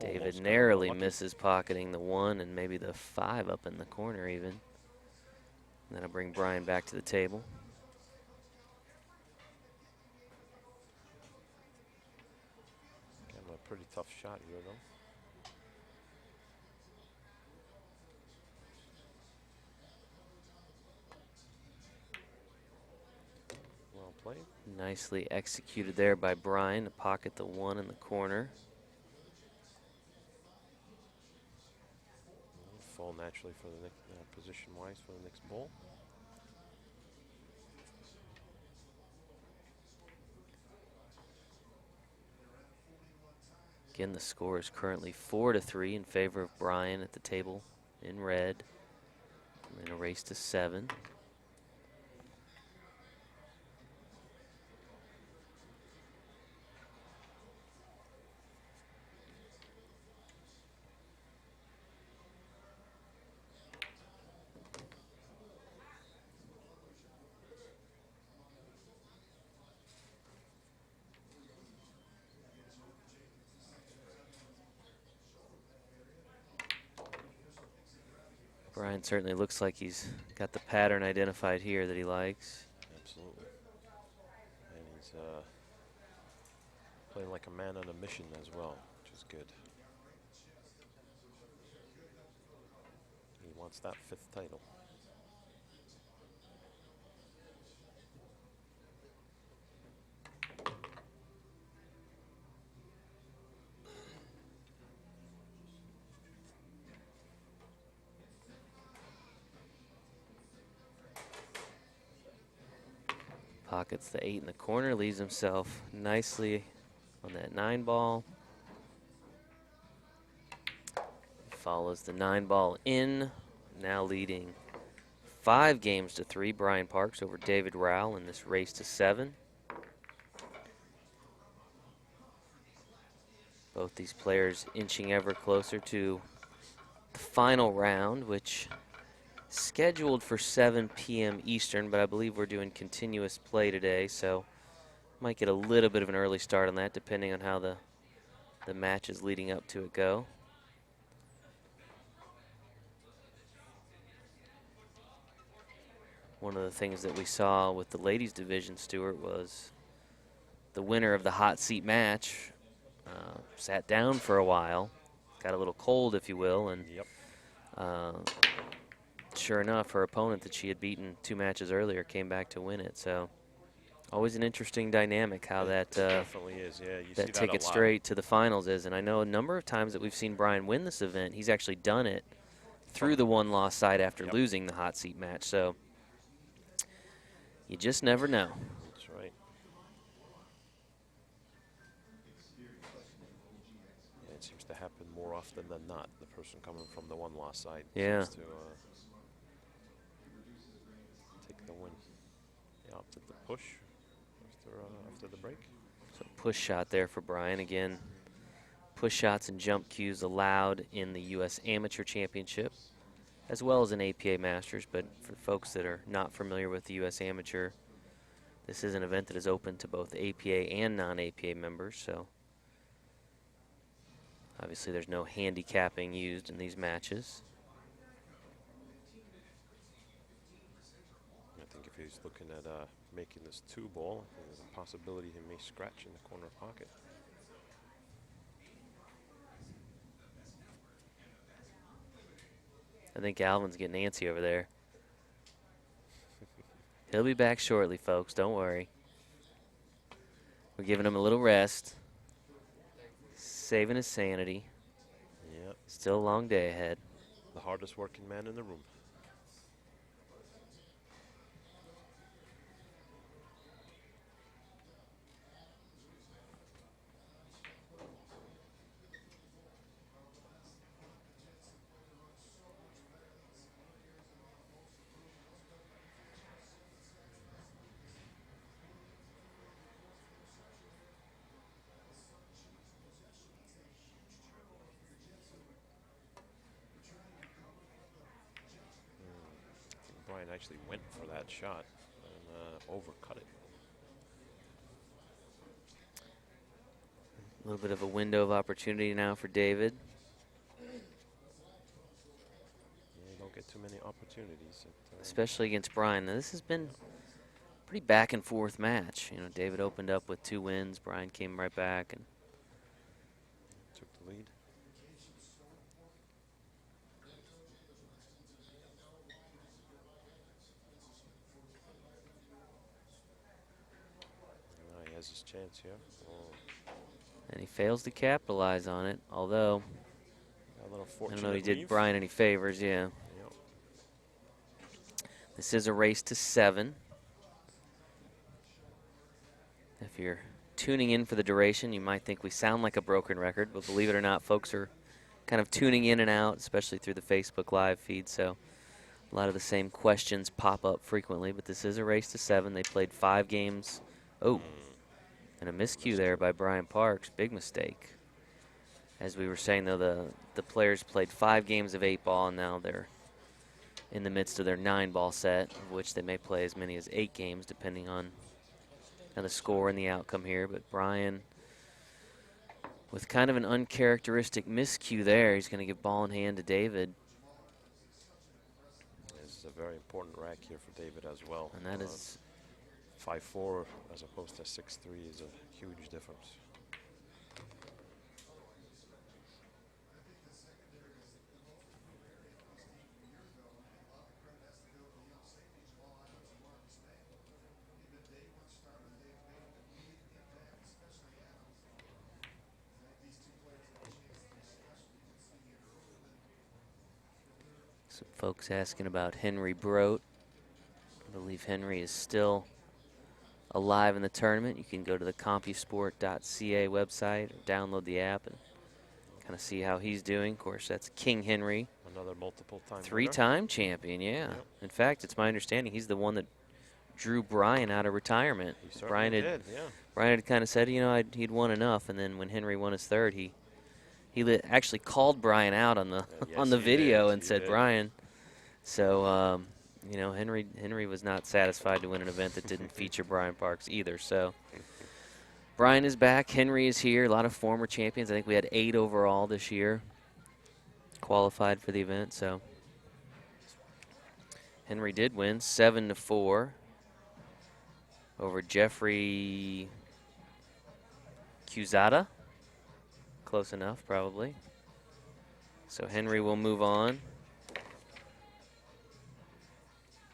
David narrowly misses pocketing the 1 and maybe the 5 up in the corner even. And that'll bring Brian back to the table. Kind of a pretty tough shot here, though. Well played. Nicely executed there by Brian to pocket the 1 in the corner. Fall naturally for the next position-wise for the next ball. Again, the score is currently 4-3 in favor of Brian at the table in red. And then a race to 7. Brian certainly looks like he's got the pattern identified here that he likes. Absolutely. And he's playing like a man on a mission as well, which is good. He wants that 5th title. Pockets the 8 in the corner, leaves himself nicely on that 9 ball. Follows the 9 ball in, now leading 5 games to 3. Brian Parks over David Rowell in this race to 7. Both these players inching ever closer to the final round, which is scheduled for 7 p.m. Eastern, but I believe we're doing continuous play today, so might get a little bit of an early start on that, depending on how the matches leading up to it go. One of the things that we saw with the ladies division, Stuart, was the winner of the hot seat match sat down for a while, got a little cold, if you will, and sure enough, her opponent that she had beaten 2 matches earlier came back to win it. So always an interesting dynamic how that definitely is. Yeah, you see that ticket straight to the finals is. And I know a number of times that we've seen Brian win this event, he's actually done it through the one-loss side after losing the hot seat match. So you just never know. That's right. Yeah, it seems to happen more often than not. The person coming from the one-loss side seems to take the win. Yeah, opted to push after the break. So push shot there for Brian. Again, push shots and jump cues allowed in the U.S. Amateur Championship, as well as an APA Masters. But for folks that are not familiar with the U.S. Amateur, this is an event that is open to both APA and non-APA members. So obviously there's no handicapping used in these matches. I think if he's looking at making this 2-ball, there's a possibility he may scratch in the corner pocket. I think Alvin's getting antsy over there. He'll be back shortly, folks. Don't worry. We're giving him a little rest. Saving his sanity. Yep. Still a long day ahead. The hardest working man in the room. Brian actually went for that shot and overcut it. A little bit of a window of opportunity now for David. Yeah, you don't get too many opportunities. Especially against Brian. Now, this has been a pretty back and forth match. You know, David opened up with 2 wins. Brian came right back and took the lead. He has his chance here. And he fails to capitalize on it, although I don't know he did Brian any favors, yeah. Yep. This is a race to 7. If you're tuning in for the duration, you might think we sound like a broken record, but believe it or not, folks are kind of tuning in and out, especially through the Facebook Live feed, so a lot of the same questions pop up frequently, but this is a race to 7. They played 5 games. Oh, and a miscue there by Brian Parks. Big mistake. As we were saying, though, the players played 5 games of 8-ball, and now they're in the midst of their 9-ball set, of which they may play as many as 8 games, depending on the score and the outcome here. But Brian, with kind of an uncharacteristic miscue there, he's going to give ball in hand to David. This is a very important rack here for David as well. And that is 5-4 as opposed to 6-3 is a huge difference. Some folks asking about Henry Brote. I believe Henry is still alive in the tournament. You can go to the CompuSport.ca website or download the app and kind of see how he's doing. Of course, that's King Henry. Another multiple-time 3-time champion, yeah. Yep. In fact, it's my understanding he's the one that drew Brian out of retirement. He certainly did, yeah. Brian had kind of said, you know, he'd won enough, and then when Henry won his 3rd, he he actually called Brian out on the Yes, on the he video did. and He said, did. Brian. So, you know, Henry was not satisfied to win an event that didn't feature Brian Parks either. So Brian is back. Henry is here. A lot of former champions. I think we had 8 overall this year qualified for the event. So Henry did win 7-4 over Jeffrey Cusada. Close enough, probably. So Henry will move on.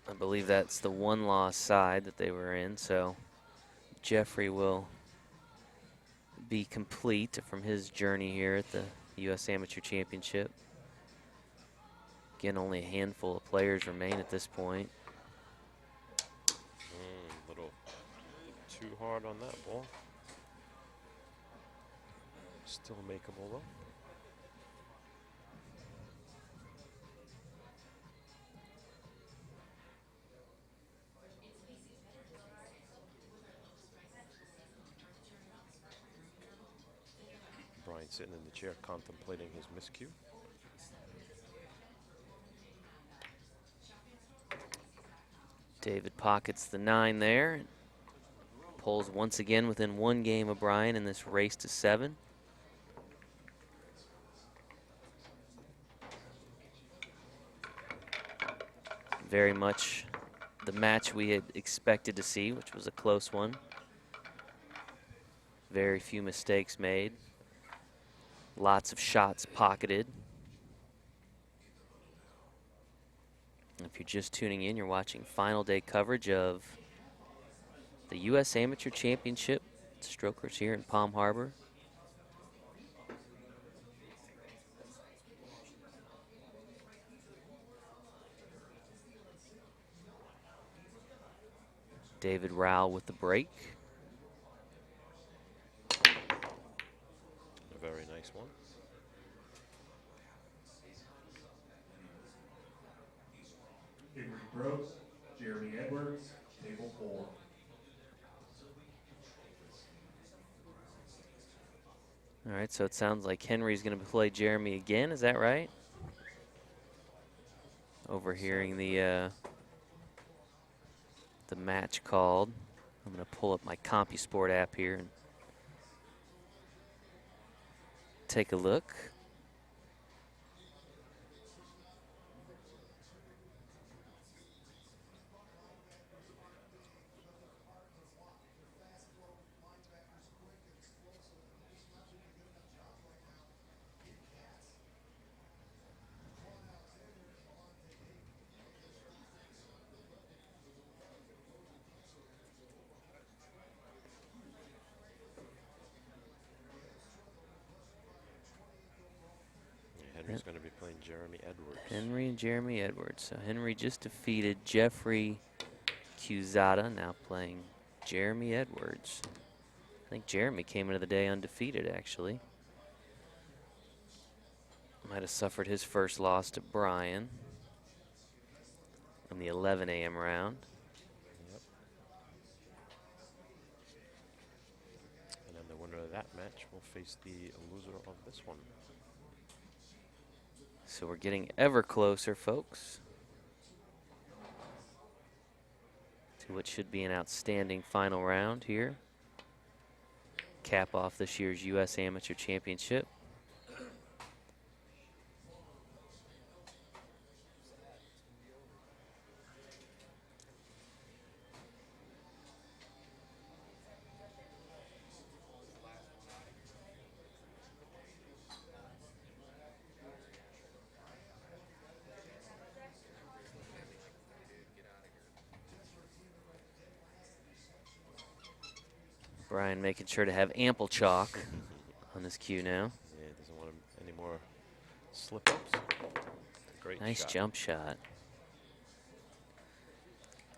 I believe that's the one-loss side that they were in. So Jeffrey will be complete from his journey here at the U.S. Amateur Championship. Again, only a handful of players remain at this point. A little too hard on that ball. Still makeable though. Brian sitting in the chair contemplating his miscue. David pockets the 9 there. Pulls once again within 1 game of Brian in this race to 7. Very much the match we had expected to see, which was a close one. Very few mistakes made. Lots of shots pocketed. If you're just tuning in, you're watching final day coverage of the U.S. Amateur Championship strokers here in Palm Harbor. David Rowell with the break. A very nice one. Rose, Jeremy Edwards, table 4. All right, so it sounds like Henry's going to play Jeremy again. Is that right? Overhearing the match called. I'm going to pull up my CompuSport app here and take a look. Henry's going to be playing Jeremy Edwards. Henry and Jeremy Edwards. So Henry just defeated Jeffrey Cusada, now playing Jeremy Edwards. I think Jeremy came into the day undefeated, actually. Might have suffered his first loss to Brian in the 11 a.m. round. Yep. And then the winner of that match will face the loser of this one. So we're getting ever closer, folks, to what should be an outstanding final round here. Cap off this year's U.S. Amateur Championship. Brian making sure to have ample chalk on his cue now. Yeah, he doesn't want any more slip-ups. Great Nice shot. jump shot.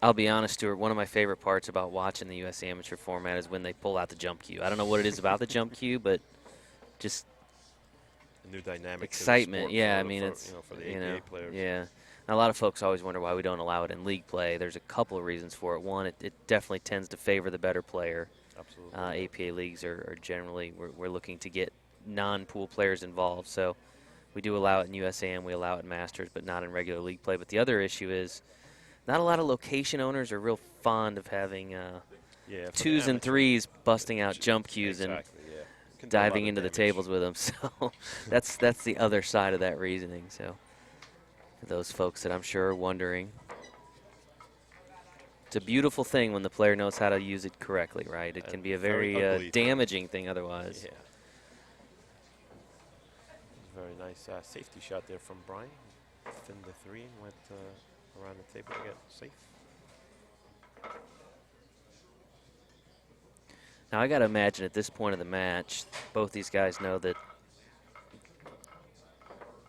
I'll be honest, Stuart, one of my favorite parts about watching the U.S. Amateur format is when they pull out the jump cue. I don't know what it is about the jump cue, but just A new dynamic. excitement. To the sport Yeah, for, I mean, for, it's, for the you APA know, players. yeah. And a lot of folks always wonder why we don't allow it in league play. There's a couple of reasons for it. One, it definitely tends to favor the better player. Absolutely. APA leagues are generally, we're looking to get non-pool players involved. So we do allow it in USAM, we allow it in Masters, but not in regular league play. But the other issue is not a lot of location owners are real fond of having Yeah, for the twos and amateur, threes busting out jump cues and exactly, yeah. Can do a lot diving of into the damage. tables with them. So that's the other side of that reasoning. So for those folks that I'm sure are wondering, it's a beautiful thing when the player knows how to use it correctly, right? It can And be a very very ugly thing. damaging thing otherwise. Yeah. Very nice safety shot there from Brian. Thinned the 3 and went around the table to get safe. Now I got to imagine at this point of the match, both these guys know that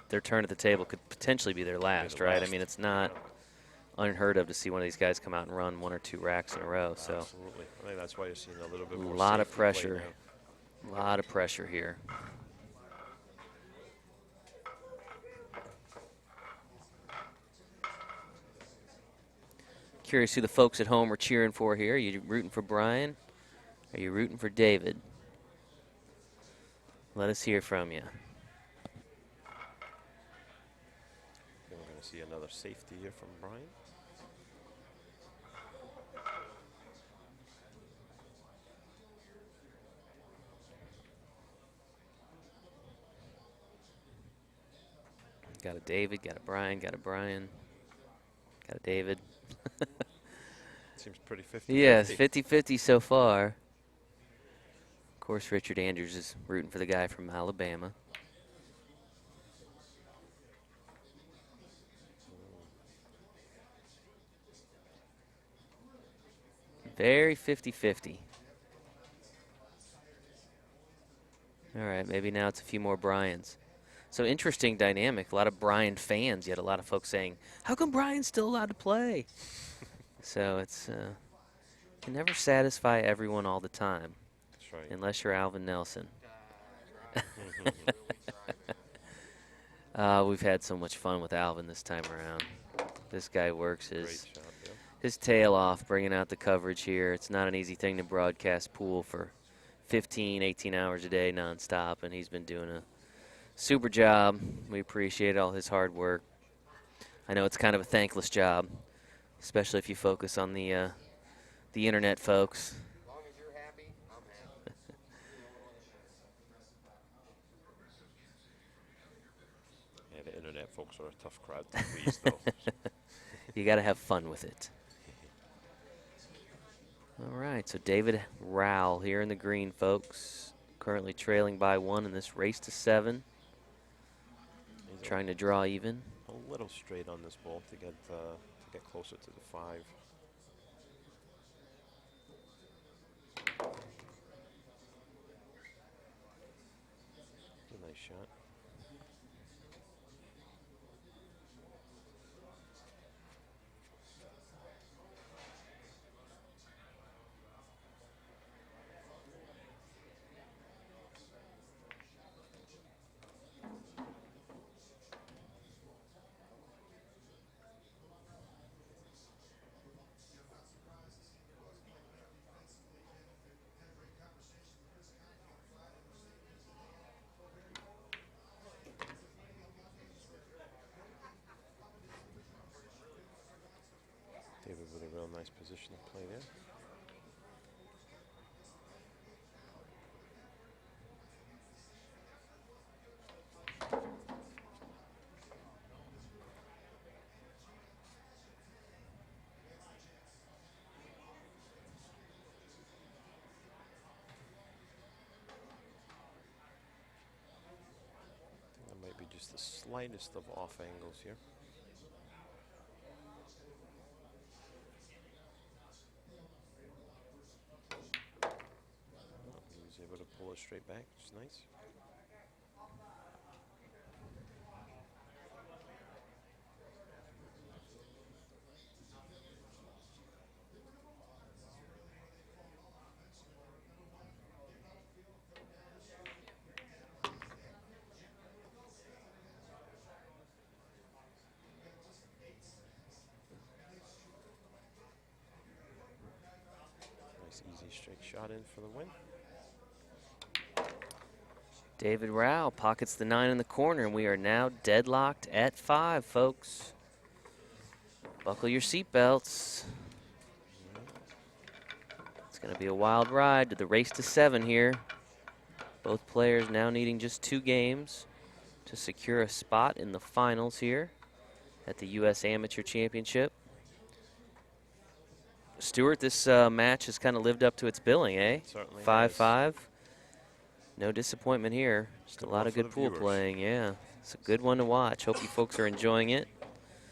their turn at the table could potentially be their last, right? I mean, it's not unheard of to see one of these guys come out and run 1 or 2 racks in a row. So Absolutely. I think that's why you're seeing a little bit more a lot of safety play pressure. now. A lot of pressure here. Curious who the folks at home are cheering for here. Are you rooting for Brian? Are you rooting for David? Let us hear from you. We're going to see another safety here from Brian. Got a David, got a Brian, got a Brian, got a David. Seems pretty 50-50. Yes, 50-50 so far. Of course, Richard Andrews is rooting for the guy from Alabama. Very 50-50. All right, maybe now it's a few more Bryans. So interesting dynamic. A lot of Brian fans, yet a lot of folks saying, how come Brian's still allowed to play? So it's can never satisfy everyone all the time. That's right. Unless you're Alvin Nelson. We've had so much fun with Alvin this time around. This guy works his tail off bringing out the coverage here. It's not an easy thing to broadcast pool for 15, 18 hours a day nonstop, and he's been doing a super job. We appreciate all his hard work. I know it's kind of a thankless job, especially if you focus on the internet folks. As long as you're happy, I'm happy. Yeah, the internet folks are a tough crowd to please, though. You got to have fun with it. All right, so David Rowell here in the green, folks. Currently trailing by 1 in this race to 7. He's Trying to draw even. a little straight on this ball to get closer to the 5. It's a nice shot. David with a real nice position to play there. That might be just the slightest of off angles here. He was able to pull it straight back, which is nice. Nice easy straight shot in for the win. David Rowell pockets the 9 in the corner, and we are now deadlocked at 5, folks. Buckle your seatbelts. It's going to be a wild ride to the race to 7 here. Both players now needing just 2 games to secure a spot in the finals here at the U.S. Amateur Championship. Stuart, this match has kind of lived up to its billing, eh? Certainly 5-5. No disappointment here. Just Good a lot one of for good the pool viewers. playing, yeah. It's a good one to watch. Hope you folks are enjoying it.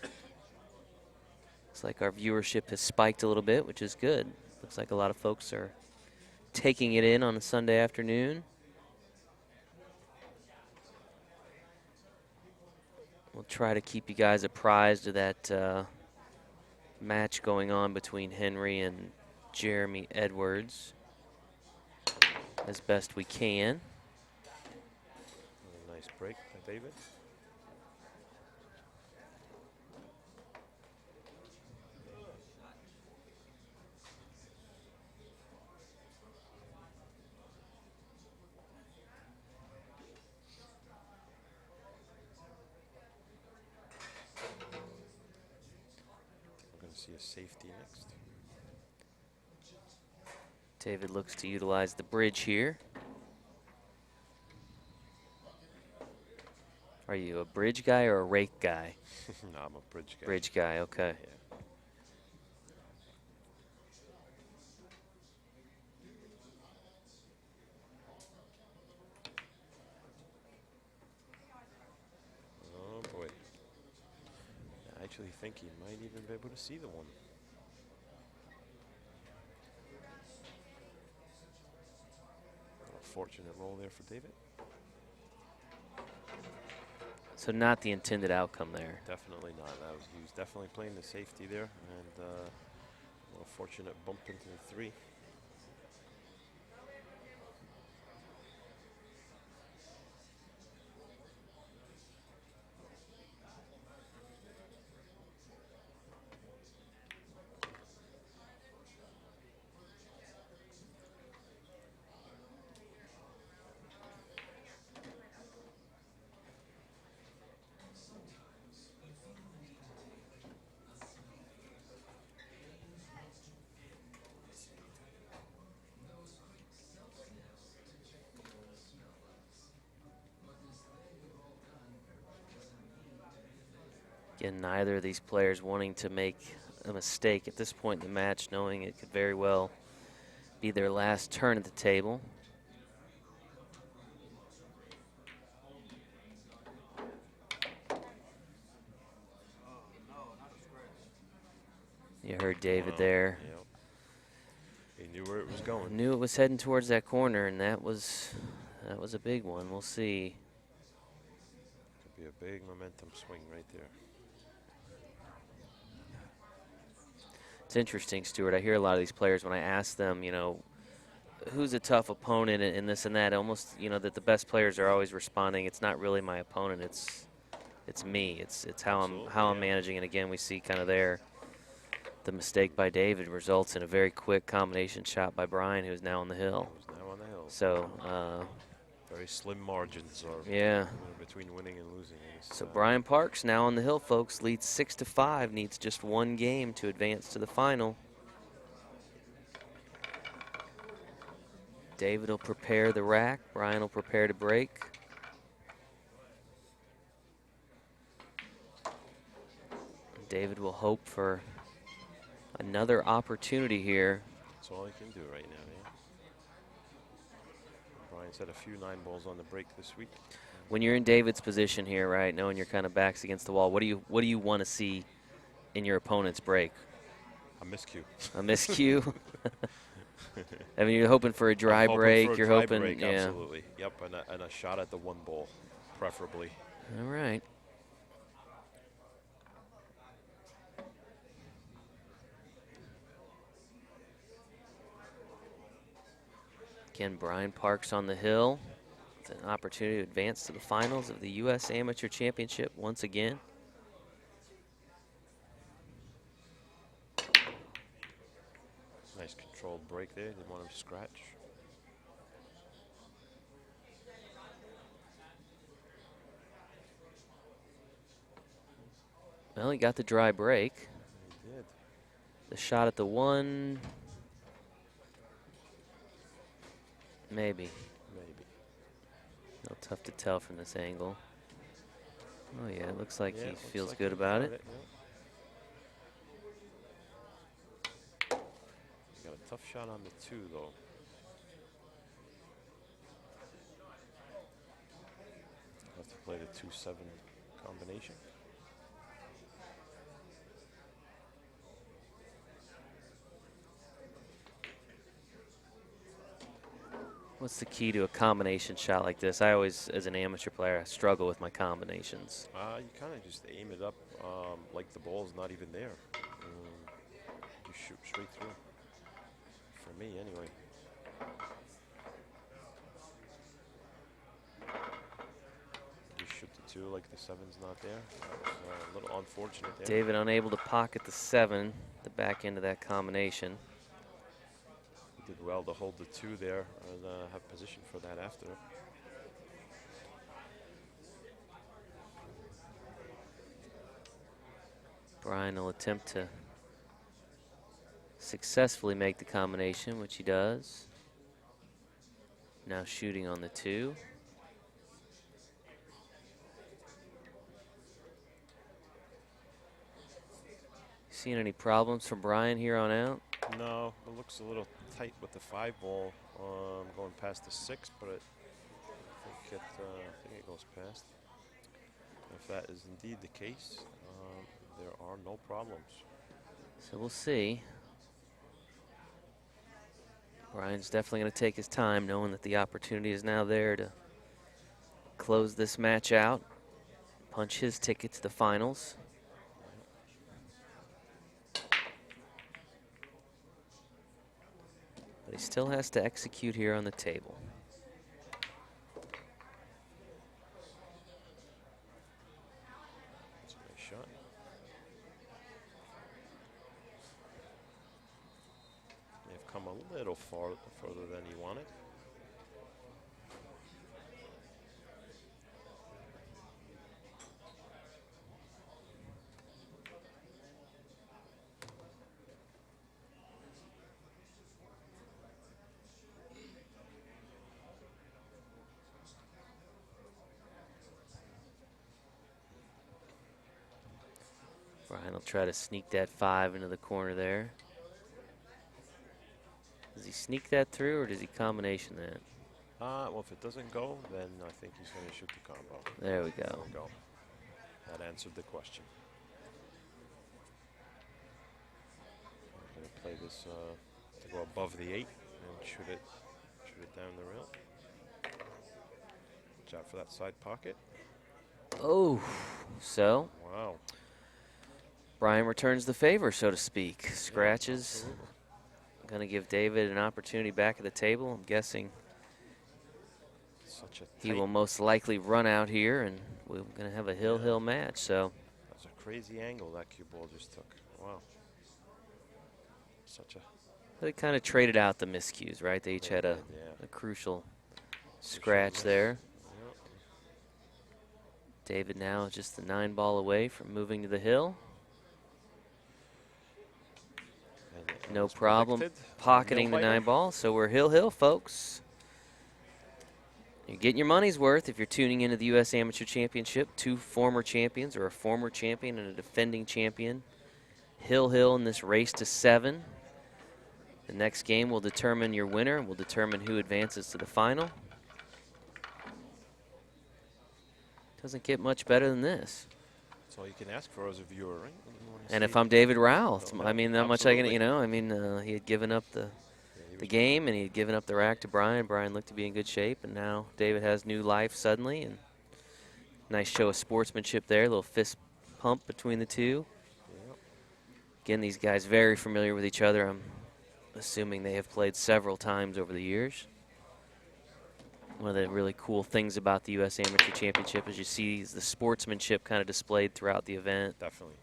Looks like our viewership has spiked a little bit, which is good. Looks like a lot of folks are taking it in on a Sunday afternoon. We'll try to keep you guys apprised of that match going on between Henry and Jeremy Edwards as best we can. A nice break by David. We're going to see a safety next. David looks to utilize the bridge here. Are you a bridge guy or a rake guy? No, I'm a bridge guy. Bridge guy, okay. Yeah. Oh boy. I actually think he might even be able to see the one. A fortunate roll there for David. So not the intended outcome there. Definitely not. He was definitely playing the safety there, and a fortunate bump into the 3. Again, neither of these players wanting to make a mistake at this point in the match, knowing it could very well be their last turn at the table. You heard David there. Yep. He knew where it was going. Knew it was heading towards that corner, and that was a big one. We'll see. Could be a big momentum swing right there. It's interesting, Stuart. I hear a lot of these players when I ask them, you know, who's a tough opponent and this and that, almost, you know, that the best players are always responding, it's not really my opponent, it's me. It's how I'm managing. And again, we see kind of there the mistake by David results in a very quick combination shot by Brian, who's now on the hill. Who's now on the hill. So very slim margins are yeah. between winning and losing. So Brian Parks now on the hill, folks, leads 6-5, needs just 1 game to advance to the final. David will prepare the rack. Brian will prepare to break. David will hope for another opportunity here. That's all he can do right now. Yeah. Brian's had a few 9 balls on the break this week. When you're in David's position here, right, knowing your kind of back's against the wall, what do you want to see in your opponent's break? A miscue. A miscue. I mean, you're hoping for a dry break. You're hoping, break, yeah. Absolutely. Yep, and a shot at the 1 ball, preferably. All right. Again, Brian Parks on the hill. It's an opportunity to advance to the finals of the U.S. Amateur Championship once again. Nice controlled break there. Didn't want him to scratch. Well, he got the dry break. He did. The shot at the 1. Maybe. Maybe. No, tough to tell from this angle. Oh, yeah, it looks like Yeah, he looks feels like good he about got it. Yeah. He got a tough shot on the 2, though. Have to play the 2-7 combination. What's the key to a combination shot like this? I always, as an amateur player, struggle with my combinations. You kind of just aim it up like the ball's not even there. You shoot straight through. For me, anyway. You shoot the 2 like the 7's not there. That was a little unfortunate there. David unable to pocket the 7, the back end of that combination. He did well to hold the 2 there and have position for that after. Brian will attempt to successfully make the combination, which he does. Now shooting on the 2. Seen any problems from Brian here on out? No, it looks a little tight with the 5 ball going past the 6, but I think it goes past. If that is indeed the case, there are no problems. So we'll see. Brian's definitely going to take his time, knowing that the opportunity is now there to close this match out, punch his ticket to the finals. But he still has to execute here on the table. That's a nice shot. May have come a little further than he wanted. Brian will try to sneak that 5 into the corner there. Does he sneak that through, or does he combination that? Well, if it doesn't go, then I think he's going to shoot the combo. There we go. There we go. That answered the question. I'm going to play this to go above the 8 and shoot it down the rail. Watch out for that side pocket. Oh, so Wow. Brian returns the favor, so to speak. Scratches. Absolutely. Going to give David an opportunity back at the table. I'm guessing Such a he tight- will most likely run out here, and we're going to have a hill-hill match. So That's a crazy angle that cue ball just took. Wow. Such a they kind of traded out the miscues, right? They each They had a, did, yeah. a crucial scratch miss. there. Yep. David now just the 9 ball away from moving to the hill. And No as problem predicted, pocketing the nail-biter. 9 ball. So we're hill-hill, folks. You're getting your money's worth if you're tuning into the U.S. Amateur Championship. 2 former champions, or a former champion and a defending champion. Hill-hill in this race to 7. The next game will determine your winner and will determine who advances to the final. Doesn't get much better than this. That's all you can ask for as a viewer, right? When you And see- if I'm David Rowell, it's- No, I mean, not much I can, absolutely. you know, I mean, he had given up the he the was- game, and he had given up the rack to Brian. Brian looked to be in good shape, and now David has new life suddenly, and nice show of sportsmanship there, a little fist pump between the two. Yep. Again, these guys very familiar with each other. I'm assuming they have played several times over the years. One of the really cool things about the U.S. Amateur Championship is you see the sportsmanship kind of displayed throughout the event. Definitely,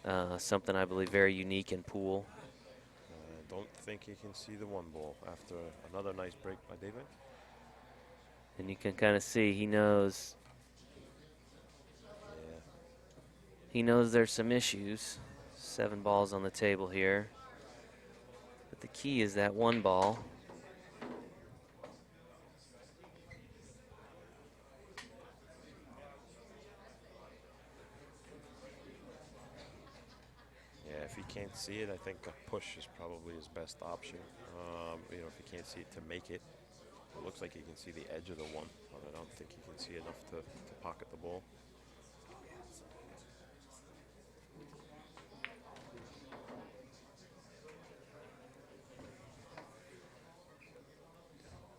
yeah. Something I believe very unique in pool. Don't think he can see the 1 ball after another nice break by David. And you can kind of see he knows Yeah. He knows there's some issues. 7 balls on the table here. But the key is that 1 ball. Yeah, if he can't see it, I think a push is probably his best option. You know, if he can't see it to make it. It looks like he can see the edge of the 1, but I don't think he can see enough to pocket the ball.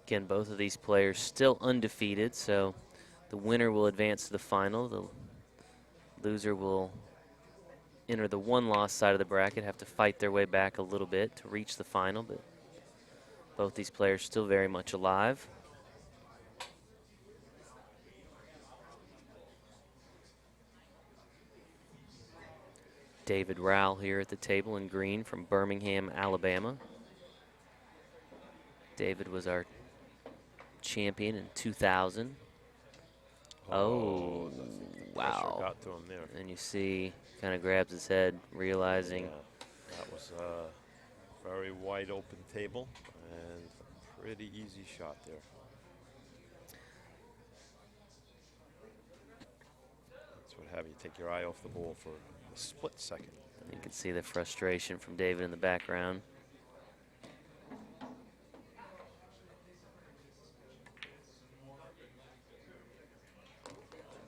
Again, both of these players still undefeated, so the winner will advance to the final. The loser will enter the 1-loss side of the bracket, have to fight their way back a little bit to reach the final, but both these players still very much alive. David Rowell here at the table in green from Birmingham, Alabama. David was our champion in 2000. Oh, wow. Got to him there. And you see, kind of grabs his head, realizing. Yeah, that was a very wide open table and a pretty easy shot there. That's what happens. You take your eye off the ball for a split second. You can see the frustration from David in the background.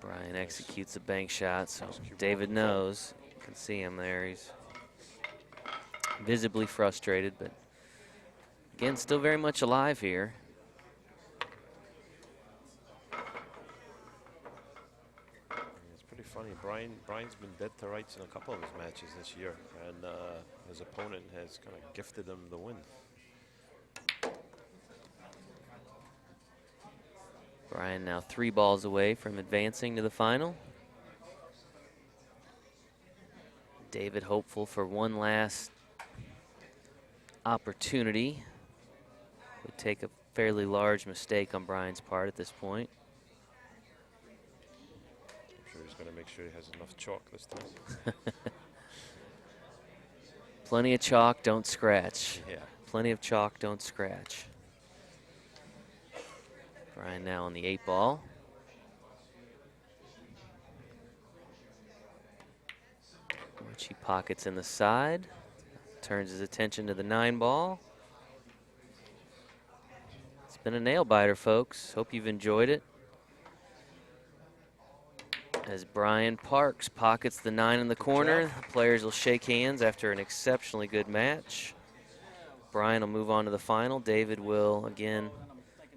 Brian executes a bank shot, so David knows. You can see him there. He's visibly frustrated, but again, still very much alive here. It's pretty funny. Brian's been dead to rights in a couple of his matches this year, and his opponent has kind of gifted him the win. Brian now 3 balls away from advancing to the final. David hopeful for one last opportunity. Would take a fairly large mistake on Brian's part at this point. I'm sure he's going to make sure he has enough chalk this time. Plenty of chalk, don't scratch. Yeah. Plenty of chalk, don't scratch. Brian now on the 8 ball. Which he pockets in the side. Turns his attention to the 9 ball. It's been a nail biter, folks. Hope you've enjoyed it. As Brian Parks pockets the 9 in the corner, the players will shake hands after an exceptionally good match. Brian will move on to the final. David will, again,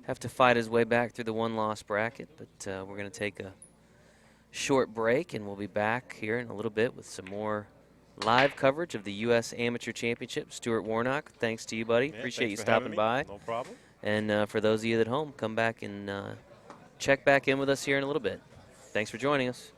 have to fight his way back through the 1-loss bracket, but we're going to take a short break, and we'll be back here in a little bit with some more live coverage of the U.S. Amateur Championship. Stuart Warnock, thanks to you, buddy. Yeah, appreciate you for stopping by. No problem. And for those of you at home, come back and check back in with us here in a little bit. Thanks for joining us.